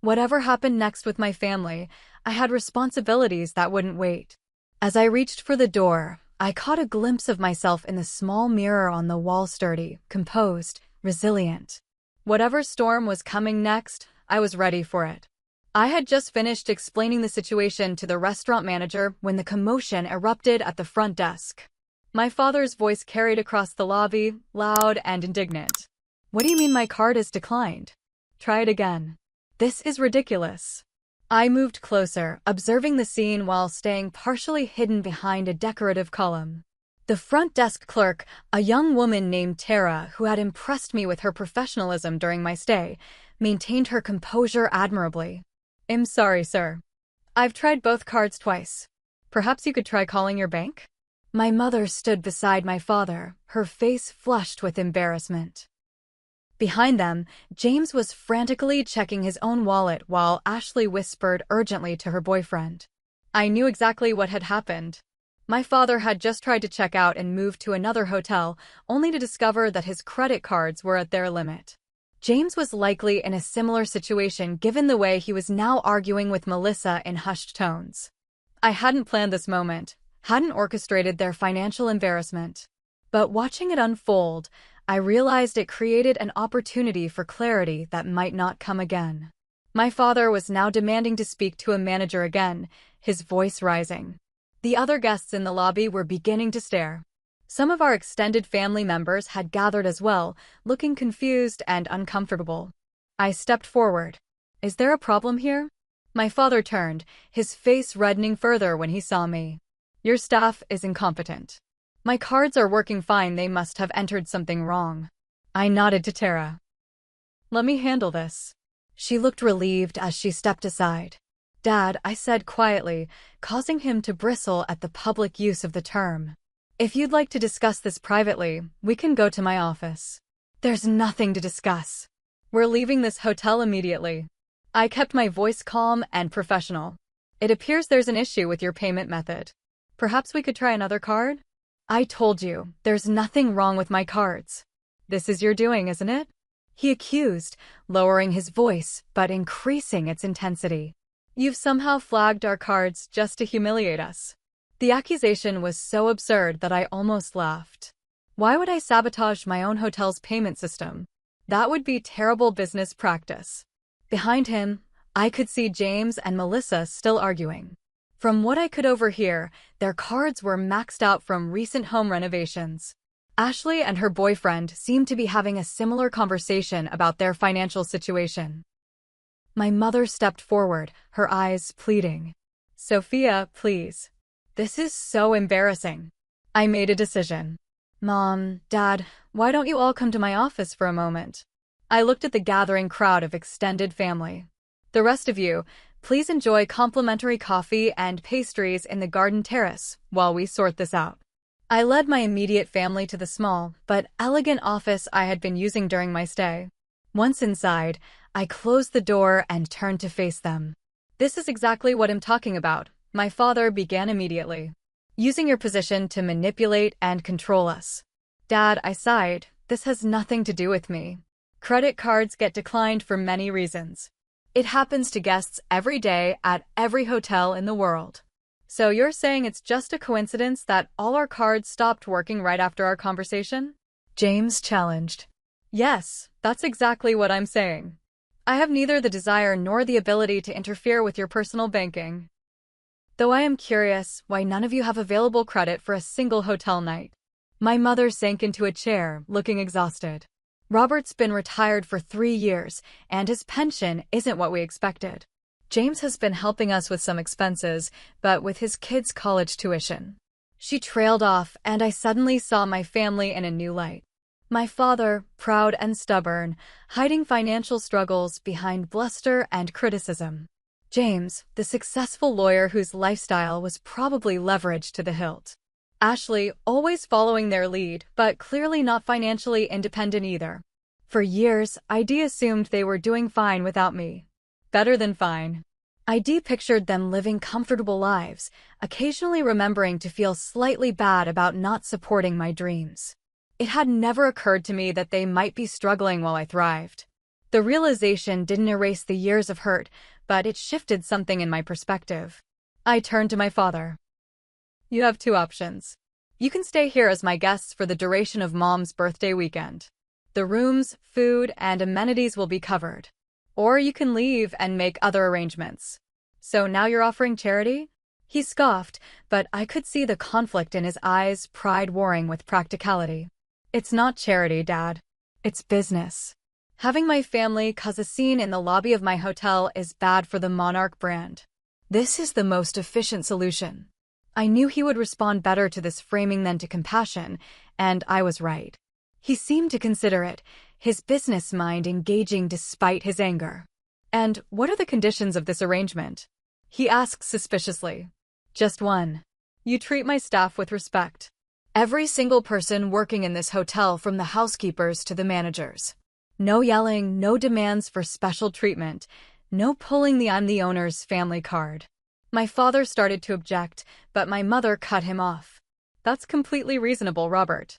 Whatever happened next with my family, I had responsibilities that wouldn't wait. As I reached for the door, I caught a glimpse of myself in the small mirror on the wall, sturdy, composed, resilient. Whatever storm was coming next, I was ready for it. I had just finished explaining the situation to the restaurant manager when the commotion erupted at the front desk. My father's voice carried across the lobby, loud and indignant. "What do you mean my card is declined? Try it again. This is ridiculous." I moved closer, observing the scene while staying partially hidden behind a decorative column. The front desk clerk, a young woman named Tara who had impressed me with her professionalism during my stay, maintained her composure admirably. "I'm sorry, sir. I've tried both cards twice. Perhaps you could try calling your bank?" My mother stood beside my father, her face flushed with embarrassment. Behind them, James was frantically checking his own wallet while Ashley whispered urgently to her boyfriend. I knew exactly what had happened. My father had just tried to check out and move to another hotel, only to discover that his credit cards were at their limit. James was likely in a similar situation given the way he was now arguing with Melissa in hushed tones. I hadn't planned this moment, hadn't orchestrated their financial embarrassment. But watching it unfold, I realized it created an opportunity for clarity that might not come again. My father was now demanding to speak to a manager again, his voice rising. The other guests in the lobby were beginning to stare. Some of our extended family members had gathered as well, looking confused and uncomfortable. I stepped forward. "Is there a problem here?" My father turned, his face reddening further when he saw me. "Your staff is incompetent. My cards are working fine, they must have entered something wrong." I nodded to Tara. "Let me handle this." She looked relieved as she stepped aside. "Dad," I said quietly, causing him to bristle at the public use of the term. "If you'd like to discuss this privately, we can go to my office." "There's nothing to discuss. We're leaving this hotel immediately." I kept my voice calm and professional. "It appears there's an issue with your payment method. Perhaps we could try another card?" "I told you, there's nothing wrong with my cards." "This is your doing, isn't it?" he accused, lowering his voice but increasing its intensity. "You've somehow flagged our cards just to humiliate us." The accusation was so absurd that I almost laughed. Why would I sabotage my own hotel's payment system? That would be terrible business practice. Behind him, I could see James and Melissa still arguing. From what I could overhear, their cards were maxed out from recent home renovations. Ashley and her boyfriend seemed to be having a similar conversation about their financial situation. My mother stepped forward, her eyes pleading. "Sophia, please. This is so embarrassing." I made a decision. "Mom, Dad, why don't you all come to my office for a moment?" I looked at the gathering crowd of extended family. "The rest of you, please enjoy complimentary coffee and pastries in the garden terrace while we sort this out." I led my immediate family to the small but elegant office I had been using during my stay. Once inside, I closed the door and turned to face them. "This is exactly what I'm talking about," my father began immediately. "Using your position to manipulate and control us." "Dad," I sighed, "this has nothing to do with me. Credit cards get declined for many reasons. It happens to guests every day at every hotel in the world. So you're saying it's just a coincidence that all our cards stopped working right after our conversation?" James challenged. "Yes, that's exactly what I'm saying. I have neither the desire nor the ability to interfere with your personal banking. Though I am curious why none of you have available credit for a single hotel night." My mother sank into a chair, looking exhausted. "Robert's been retired for 3 years, and his pension isn't what we expected. James has been helping us with some expenses, but with his kids' college tuition." She trailed off, and I suddenly saw my family in a new light. My father, proud and stubborn, hiding financial struggles behind bluster and criticism. James, the successful lawyer whose lifestyle was probably leveraged to the hilt. Ashley, always following their lead, but clearly not financially independent either. For years, I'd assumed they were doing fine without me. Better than fine. I'd pictured them living comfortable lives, occasionally remembering to feel slightly bad about not supporting my dreams. It had never occurred to me that they might be struggling while I thrived. The realization didn't erase the years of hurt, but it shifted something in my perspective. I turned to my father. "You have 2 options. You can stay here as my guests for the duration of Mom's birthday weekend. The rooms, food, and amenities will be covered. Or you can leave and make other arrangements. So now you're offering charity? He scoffed, but I could see the conflict in his eyes, pride warring with practicality. It's not charity, Dad. It's business. Having my family cause a scene in the lobby of my hotel is bad for the Monarch brand. This is the most efficient solution. I knew he would respond better to this framing than to compassion, and I was right. He seemed to consider it, his business mind engaging despite his anger. And what are the conditions of this arrangement? He asked suspiciously. Just one. You treat my staff with respect. Every single person working in this hotel, from the housekeepers to the managers. No yelling, no demands for special treatment, no pulling the "I'm the owner's" family card. My father started to object, but my mother cut him off. That's completely reasonable, Robert.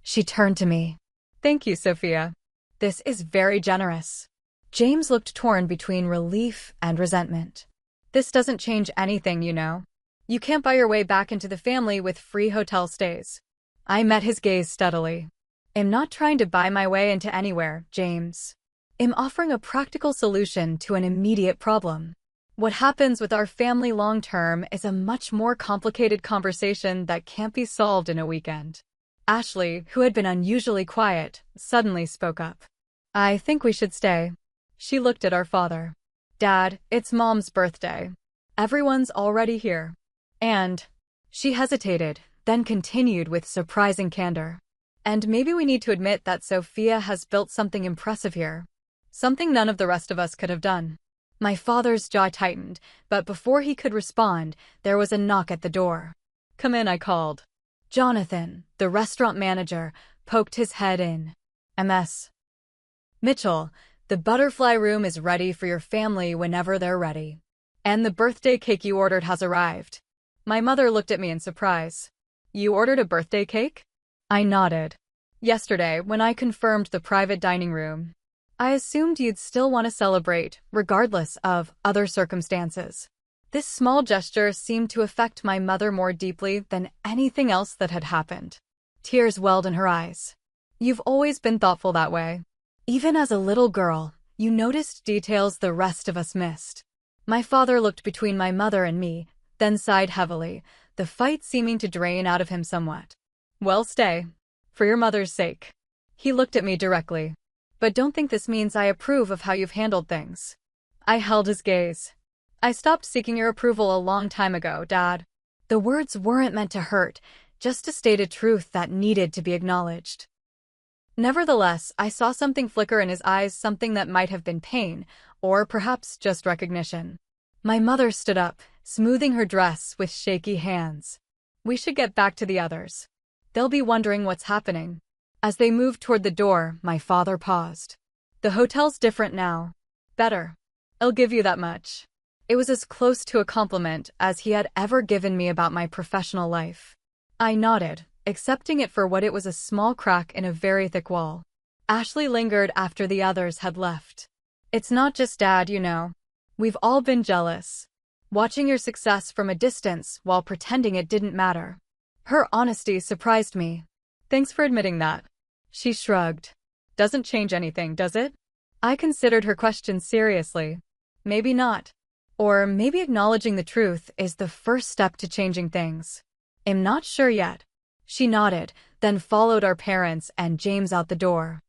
She turned to me. Thank you, Sophia. This is very generous. James looked torn between relief and resentment. This doesn't change anything, you know. You can't buy your way back into the family with free hotel stays. I met his gaze steadily. I'm not trying to buy my way into anywhere, James. I'm offering a practical solution to an immediate problem. What happens with our family long-term is a much more complicated conversation that can't be solved in a weekend. Ashley, who had been unusually quiet, suddenly spoke up. I think we should stay. She looked at our father. Dad, it's Mom's birthday. Everyone's already here. And she hesitated, then continued with surprising candor. And maybe we need to admit that Sophia has built something impressive here. Something none of the rest of us could have done. My father's jaw tightened, but before he could respond, there was a knock at the door. Come in, I called. Jonathan, the restaurant manager, poked his head in. MS. Mitchell, the butterfly room is ready for your family whenever they're ready. And the birthday cake you ordered has arrived. My mother looked at me in surprise. You ordered a birthday cake? I nodded. Yesterday, when I confirmed the private dining room. I assumed you'd still want to celebrate, regardless of other circumstances. This small gesture seemed to affect my mother more deeply than anything else that had happened. Tears welled in her eyes. You've always been thoughtful that way. Even as a little girl, you noticed details the rest of us missed. My father looked between my mother and me, then sighed heavily, the fight seeming to drain out of him somewhat. Well, stay. For your mother's sake. He looked at me directly. But don't think this means I approve of how you've handled things. I held his gaze. I stopped seeking your approval a long time ago, Dad. The words weren't meant to hurt, just to state a truth that needed to be acknowledged. Nevertheless, I saw something flicker in his eyes, something that might have been pain, or perhaps just recognition. My mother stood up, smoothing her dress with shaky hands. We should get back to the others. They'll be wondering what's happening. As they moved toward the door, my father paused. The hotel's different now. Better. I'll give you that much. It was as close to a compliment as he had ever given me about my professional life. I nodded, accepting it for what it was, a small crack in a very thick wall. Ashley lingered after the others had left. It's not just Dad, you know. We've all been jealous. Watching your success from a distance while pretending it didn't matter. Her honesty surprised me. Thanks for admitting that. She shrugged. Doesn't change anything, does it? I considered her question seriously. Maybe not. Or maybe acknowledging the truth is the first step to changing things. I'm not sure yet. She nodded, then followed our parents and James out the door.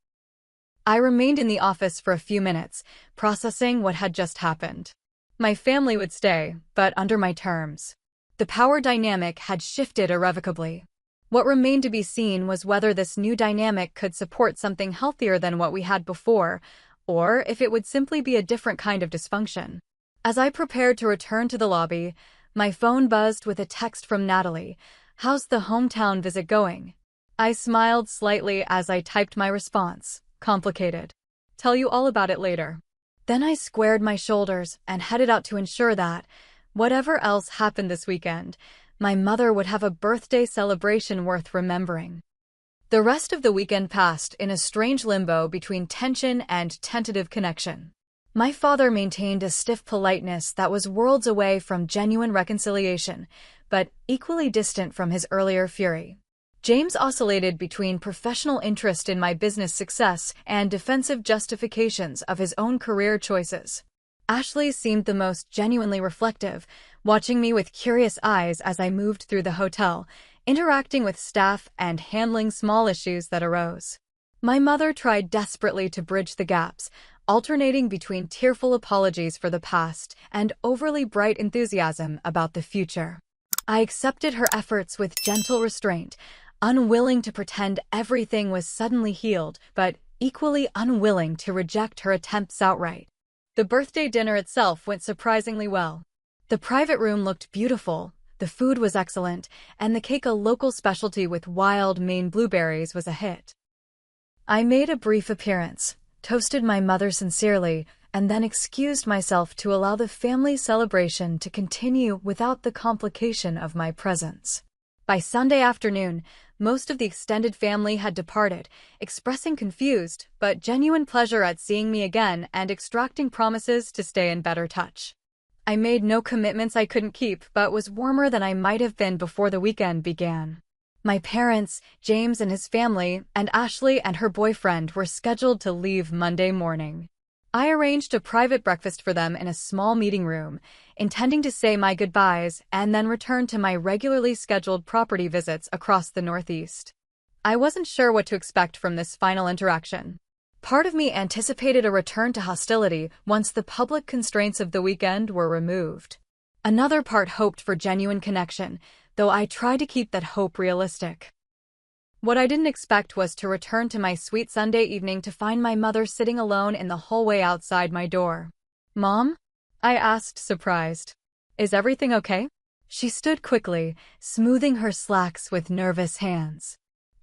I remained in the office for a few minutes, processing what had just happened. My family would stay, but under my terms. The power dynamic had shifted irrevocably. What remained to be seen was whether this new dynamic could support something healthier than what we had before, or if it would simply be a different kind of dysfunction. As I prepared to return to the lobby, my phone buzzed with a text from Natalie. How's the hometown visit going? I smiled slightly as I typed my response. Complicated. Tell you all about it later. Then I squared my shoulders and headed out to ensure that, whatever else happened this weekend, my mother would have a birthday celebration worth remembering. The rest of the weekend passed in a strange limbo between tension and tentative connection. My father maintained a stiff politeness that was worlds away from genuine reconciliation, but equally distant from his earlier fury. James oscillated between professional interest in my business success and defensive justifications of his own career choices. Ashley seemed the most genuinely reflective, watching me with curious eyes as I moved through the hotel, interacting with staff and handling small issues that arose. My mother tried desperately to bridge the gaps, alternating between tearful apologies for the past and overly bright enthusiasm about the future. I accepted her efforts with gentle restraint, unwilling to pretend everything was suddenly healed, but equally unwilling to reject her attempts outright. The birthday dinner itself went surprisingly well. The private room looked beautiful, the food was excellent, and the cake, a local specialty with wild Maine blueberries, was a hit. I made a brief appearance, toasted my mother sincerely, and then excused myself to allow the family celebration to continue without the complication of my presence. By Sunday afternoon, most of the extended family had departed, expressing confused but genuine pleasure at seeing me again and extracting promises to stay in better touch. I made no commitments I couldn't keep, but was warmer than I might have been before the weekend began. My parents, James and his family, and Ashley and her boyfriend were scheduled to leave Monday morning. I arranged a private breakfast for them in a small meeting room, intending to say my goodbyes and then return to my regularly scheduled property visits across the Northeast. I wasn't sure what to expect from this final interaction. Part of me anticipated a return to hostility once the public constraints of the weekend were removed. Another part hoped for genuine connection, though I tried to keep that hope realistic. What I didn't expect was to return to my sweet Sunday evening to find my mother sitting alone in the hallway outside my door. "Mom?" I asked, surprised. "Is everything okay?" She stood quickly, smoothing her slacks with nervous hands.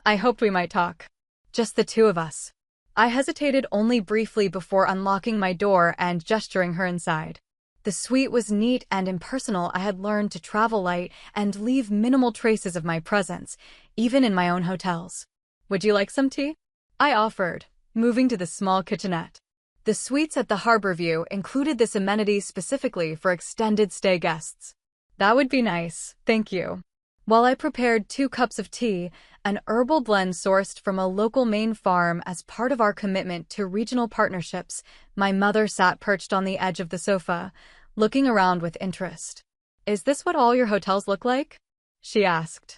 "I hoped we might talk. Just the two of us." I hesitated only briefly before unlocking my door and gesturing her inside. The suite was neat and impersonal. I had learned to travel light and leave minimal traces of my presence, even in my own hotels. "Would you like some tea?" I offered, moving to the small kitchenette. The suites at the Harborview included this amenity specifically for extended stay guests. "That would be nice, thank you." While I prepared 2 cups of tea, an herbal blend sourced from a local Maine farm as part of our commitment to regional partnerships, my mother sat perched on the edge of the sofa, looking around with interest. "Is this what all your hotels look like?" she asked.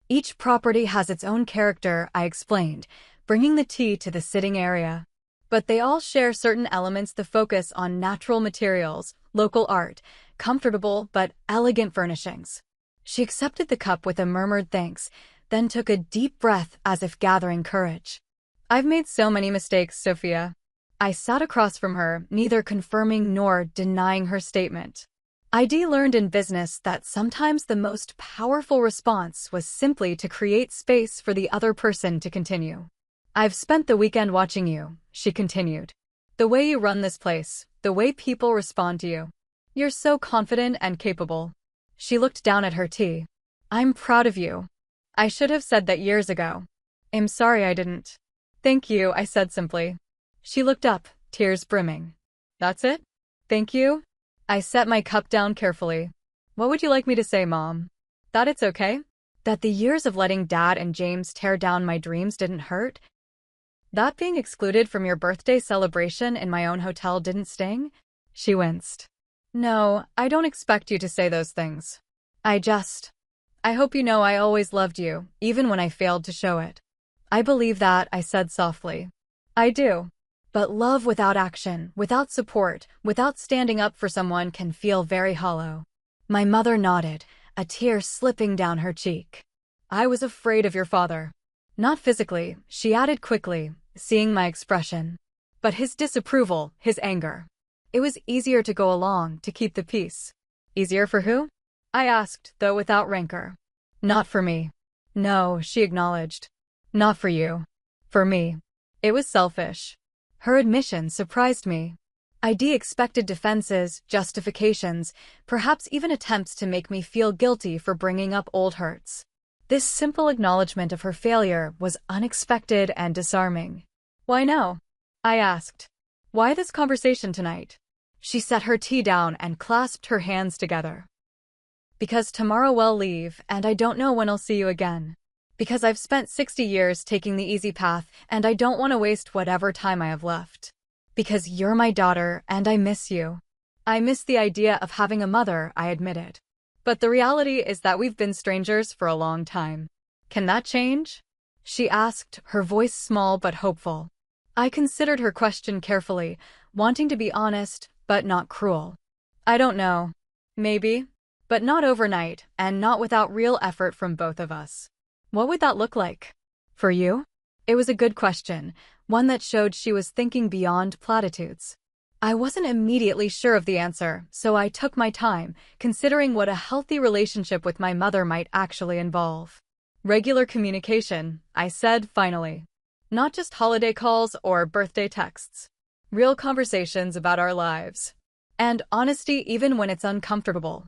"Each property has its own character," I explained, bringing the tea to the sitting area. "But they all share certain elements: the focus on natural materials, local art, comfortable but elegant furnishings." She accepted the cup with a murmured thanks, then took a deep breath as if gathering courage. "I've made so many mistakes, Sophia." I sat across from her, neither confirming nor denying her statement. I'd learned in business that sometimes the most powerful response was simply to create space for the other person to continue. "I've spent the weekend watching you," she continued. "The way you run this place, the way people respond to you. You're so confident and capable." She looked down at her tea. "I'm proud of you." I should have said that years ago. "I'm sorry I didn't." "Thank you," I said simply. She looked up, tears brimming. "That's it? Thank you?" I set my cup down carefully. "What would you like me to say, Mom? That it's okay? That the years of letting Dad and James tear down my dreams didn't hurt? That being excluded from your birthday celebration in my own hotel didn't sting?" She winced. "No, I don't expect you to say those things. I hope you know I always loved you, even when I failed to show it." "I believe that," I said softly. "I do. But love without action, without support, without standing up for someone can feel very hollow." My mother nodded, a tear slipping down her cheek. "I was afraid of your father. Not physically," she added quickly, seeing my expression. "But his disapproval, his anger. It was easier to go along, to keep the peace." "Easier for who?" I asked, though without rancor. "Not for me." "No," she acknowledged. "Not for you. For me. It was selfish." Her admission surprised me. I'd expected defenses, justifications, perhaps even attempts to make me feel guilty for bringing up old hurts. This simple acknowledgement of her failure was unexpected and disarming. "Why no?" I asked. "Why this conversation tonight?" She set her tea down and clasped her hands together. "Because tomorrow we'll leave, and I don't know when I'll see you again. Because I've spent 60 years taking the easy path, and I don't want to waste whatever time I have left. Because you're my daughter, and I miss you. I miss the idea of having a mother, I admitted. But the reality is that we've been strangers for a long time. Can that change? She asked, her voice small but hopeful. I considered her question carefully, wanting to be honest, but not cruel. I don't know. Maybe. But not overnight, and not without real effort from both of us. What would that look like? For you? It was a good question, one that showed she was thinking beyond platitudes. I wasn't immediately sure of the answer, so I took my time, considering what a healthy relationship with my mother might actually involve. Regular communication, I said finally. Not just holiday calls or birthday texts. Real conversations about our lives. And honesty even when it's uncomfortable.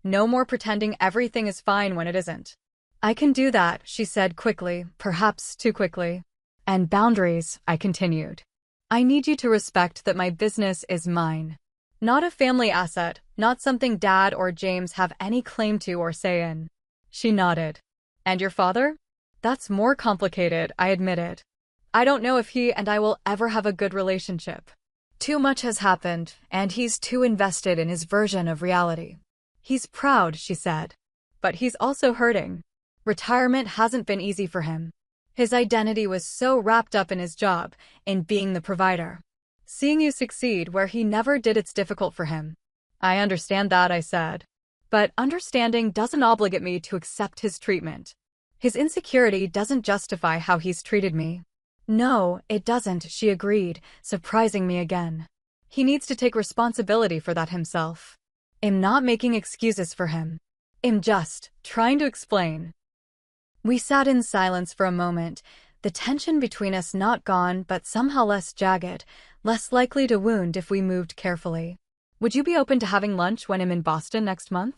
No more pretending everything is fine when it isn't. I can do that, she said quickly, perhaps too quickly. And boundaries, I continued. I need you to respect that my business is mine. Not a family asset, not something Dad or James have any claim to or say in. She nodded. And your father? That's more complicated, I admitted. I don't know if he and I will ever have a good relationship. Too much has happened, and he's too invested in his version of reality. He's proud, she said. But he's also hurting. Retirement hasn't been easy for him. His identity was so wrapped up in his job, in being the provider. Seeing you succeed where he never did, it's difficult for him. I understand that, I said. But understanding doesn't obligate me to accept his treatment. His insecurity doesn't justify how he's treated me. No, it doesn't, she agreed, surprising me again. He needs to take responsibility for that himself. I'm not making excuses for him. I'm just trying to explain. We sat in silence for a moment, the tension between us not gone but somehow less jagged, less likely to wound if we moved carefully. Would you be open to having lunch when I'm in Boston next month?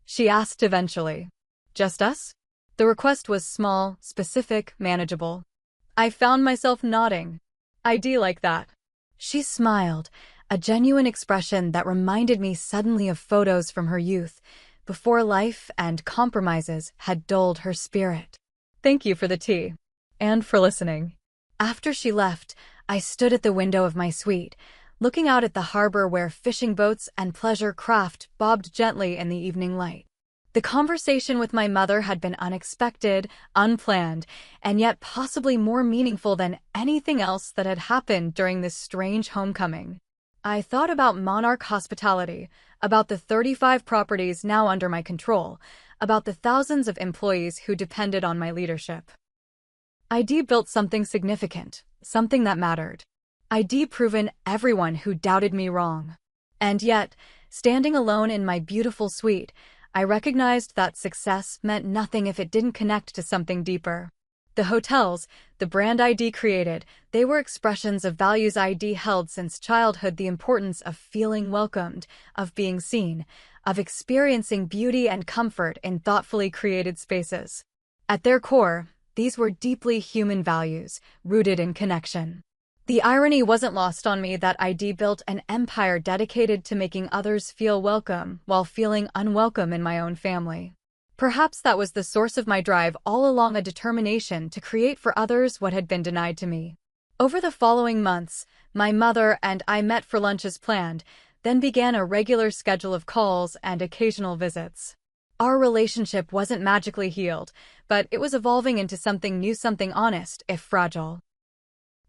She asked eventually. Just us? The request was small, specific, manageable. I found myself nodding. I'd like that. She smiled, a genuine expression that reminded me suddenly of photos from her youth, before life and compromises had dulled her spirit. Thank you for the tea. And for listening. After she left, I stood at the window of my suite, looking out at the harbor where fishing boats and pleasure craft bobbed gently in the evening light. The conversation with my mother had been unexpected, unplanned, and yet possibly more meaningful than anything else that had happened during this strange homecoming. I thought about Monarch Hospitality, about the 35 properties now under my control, about the thousands of employees who depended on my leadership. I'd built something significant, something that mattered. I'd proven everyone who doubted me wrong. And yet, standing alone in my beautiful suite, I recognized that success meant nothing if it didn't connect to something deeper. The hotels, the brand I'd created, they were expressions of values I'd held since childhood: the importance of feeling welcomed, of being seen, of experiencing beauty and comfort in thoughtfully created spaces. At their core, these were deeply human values, rooted in connection. The irony wasn't lost on me that I'd built an empire dedicated to making others feel welcome while feeling unwelcome in my own family. Perhaps that was the source of my drive all along, a determination to create for others what had been denied to me. Over the following months, my mother and I met for lunch as planned, then began a regular schedule of calls and occasional visits. Our relationship wasn't magically healed, but it was evolving into something new, something honest, if fragile.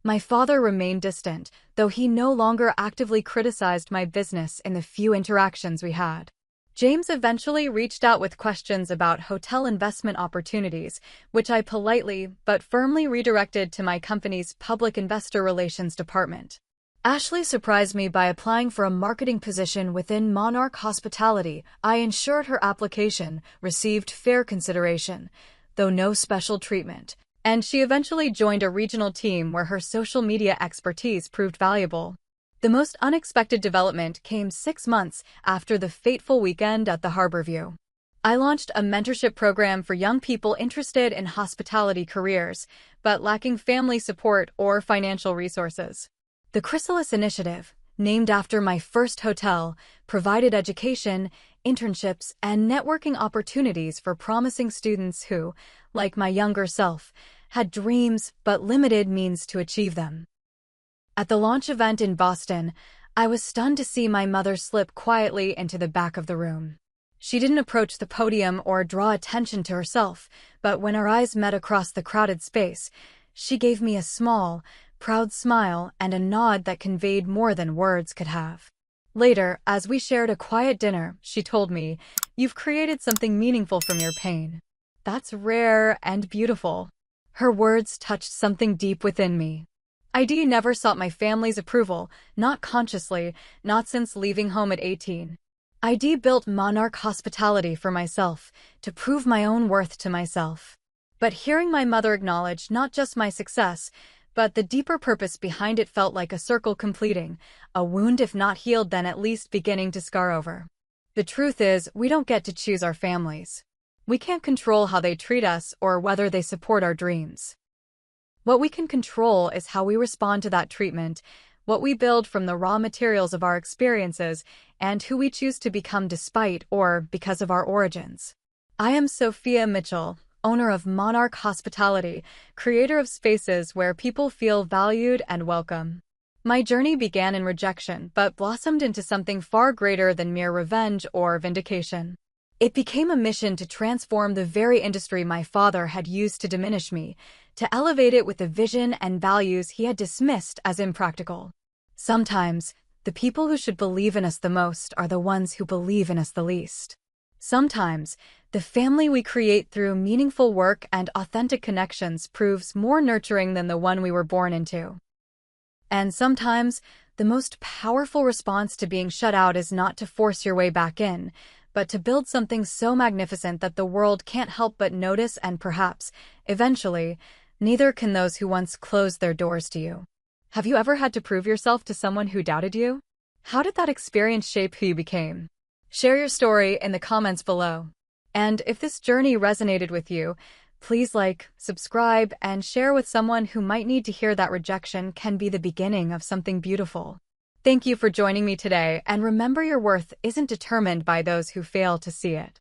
My father remained distant, though he no longer actively criticized my business in the few interactions we had. James eventually reached out with questions about hotel investment opportunities, which I politely but firmly redirected to my company's public investor relations department. Ashley surprised me by applying for a marketing position within Monarch Hospitality. I ensured her application received fair consideration, though no special treatment, and she eventually joined a regional team where her social media expertise proved valuable. The most unexpected development came 6 months after the fateful weekend at the Harborview. I launched a mentorship program for young people interested in hospitality careers, but lacking family support or financial resources. The Chrysalis Initiative, named after my first hotel, provided education, internships, and networking opportunities for promising students who, like my younger self, had dreams but limited means to achieve them. At the launch event in Boston, I was stunned to see my mother slip quietly into the back of the room. She didn't approach the podium or draw attention to herself, but when our eyes met across the crowded space, she gave me a small, proud smile and a nod that conveyed more than words could have. Later, as we shared a quiet dinner, she told me, "You've created something meaningful from your pain. That's rare and beautiful." Her words touched something deep within me. ID never sought my family's approval, not consciously, not since leaving home at 18. ID built Monarch hospitality for myself, to prove my own worth to myself. But hearing my mother acknowledge not just my success, but the deeper purpose behind it felt like a circle completing, a wound if not healed then at least beginning to scar over. The truth is, we don't get to choose our families. We can't control how they treat us or whether they support our dreams. What we can control is how we respond to that treatment, what we build from the raw materials of our experiences, and who we choose to become despite or because of our origins. I am Sophia Mitchell, owner of Monarch Hospitality, creator of spaces where people feel valued and welcome. My journey began in rejection, but blossomed into something far greater than mere revenge or vindication. It became a mission to transform the very industry my father had used to diminish me, to elevate it with the vision and values he had dismissed as impractical. Sometimes, the people who should believe in us the most are the ones who believe in us the least. Sometimes, the family we create through meaningful work and authentic connections proves more nurturing than the one we were born into. And sometimes, the most powerful response to being shut out is not to force your way back in, but to build something so magnificent that the world can't help but notice and perhaps, eventually, neither can those who once closed their doors to you. Have you ever had to prove yourself to someone who doubted you? How did that experience shape who you became? Share your story in the comments below. And if this journey resonated with you, please like, subscribe, and share with someone who might need to hear that rejection can be the beginning of something beautiful. Thank you for joining me today, and remember your worth isn't determined by those who fail to see it.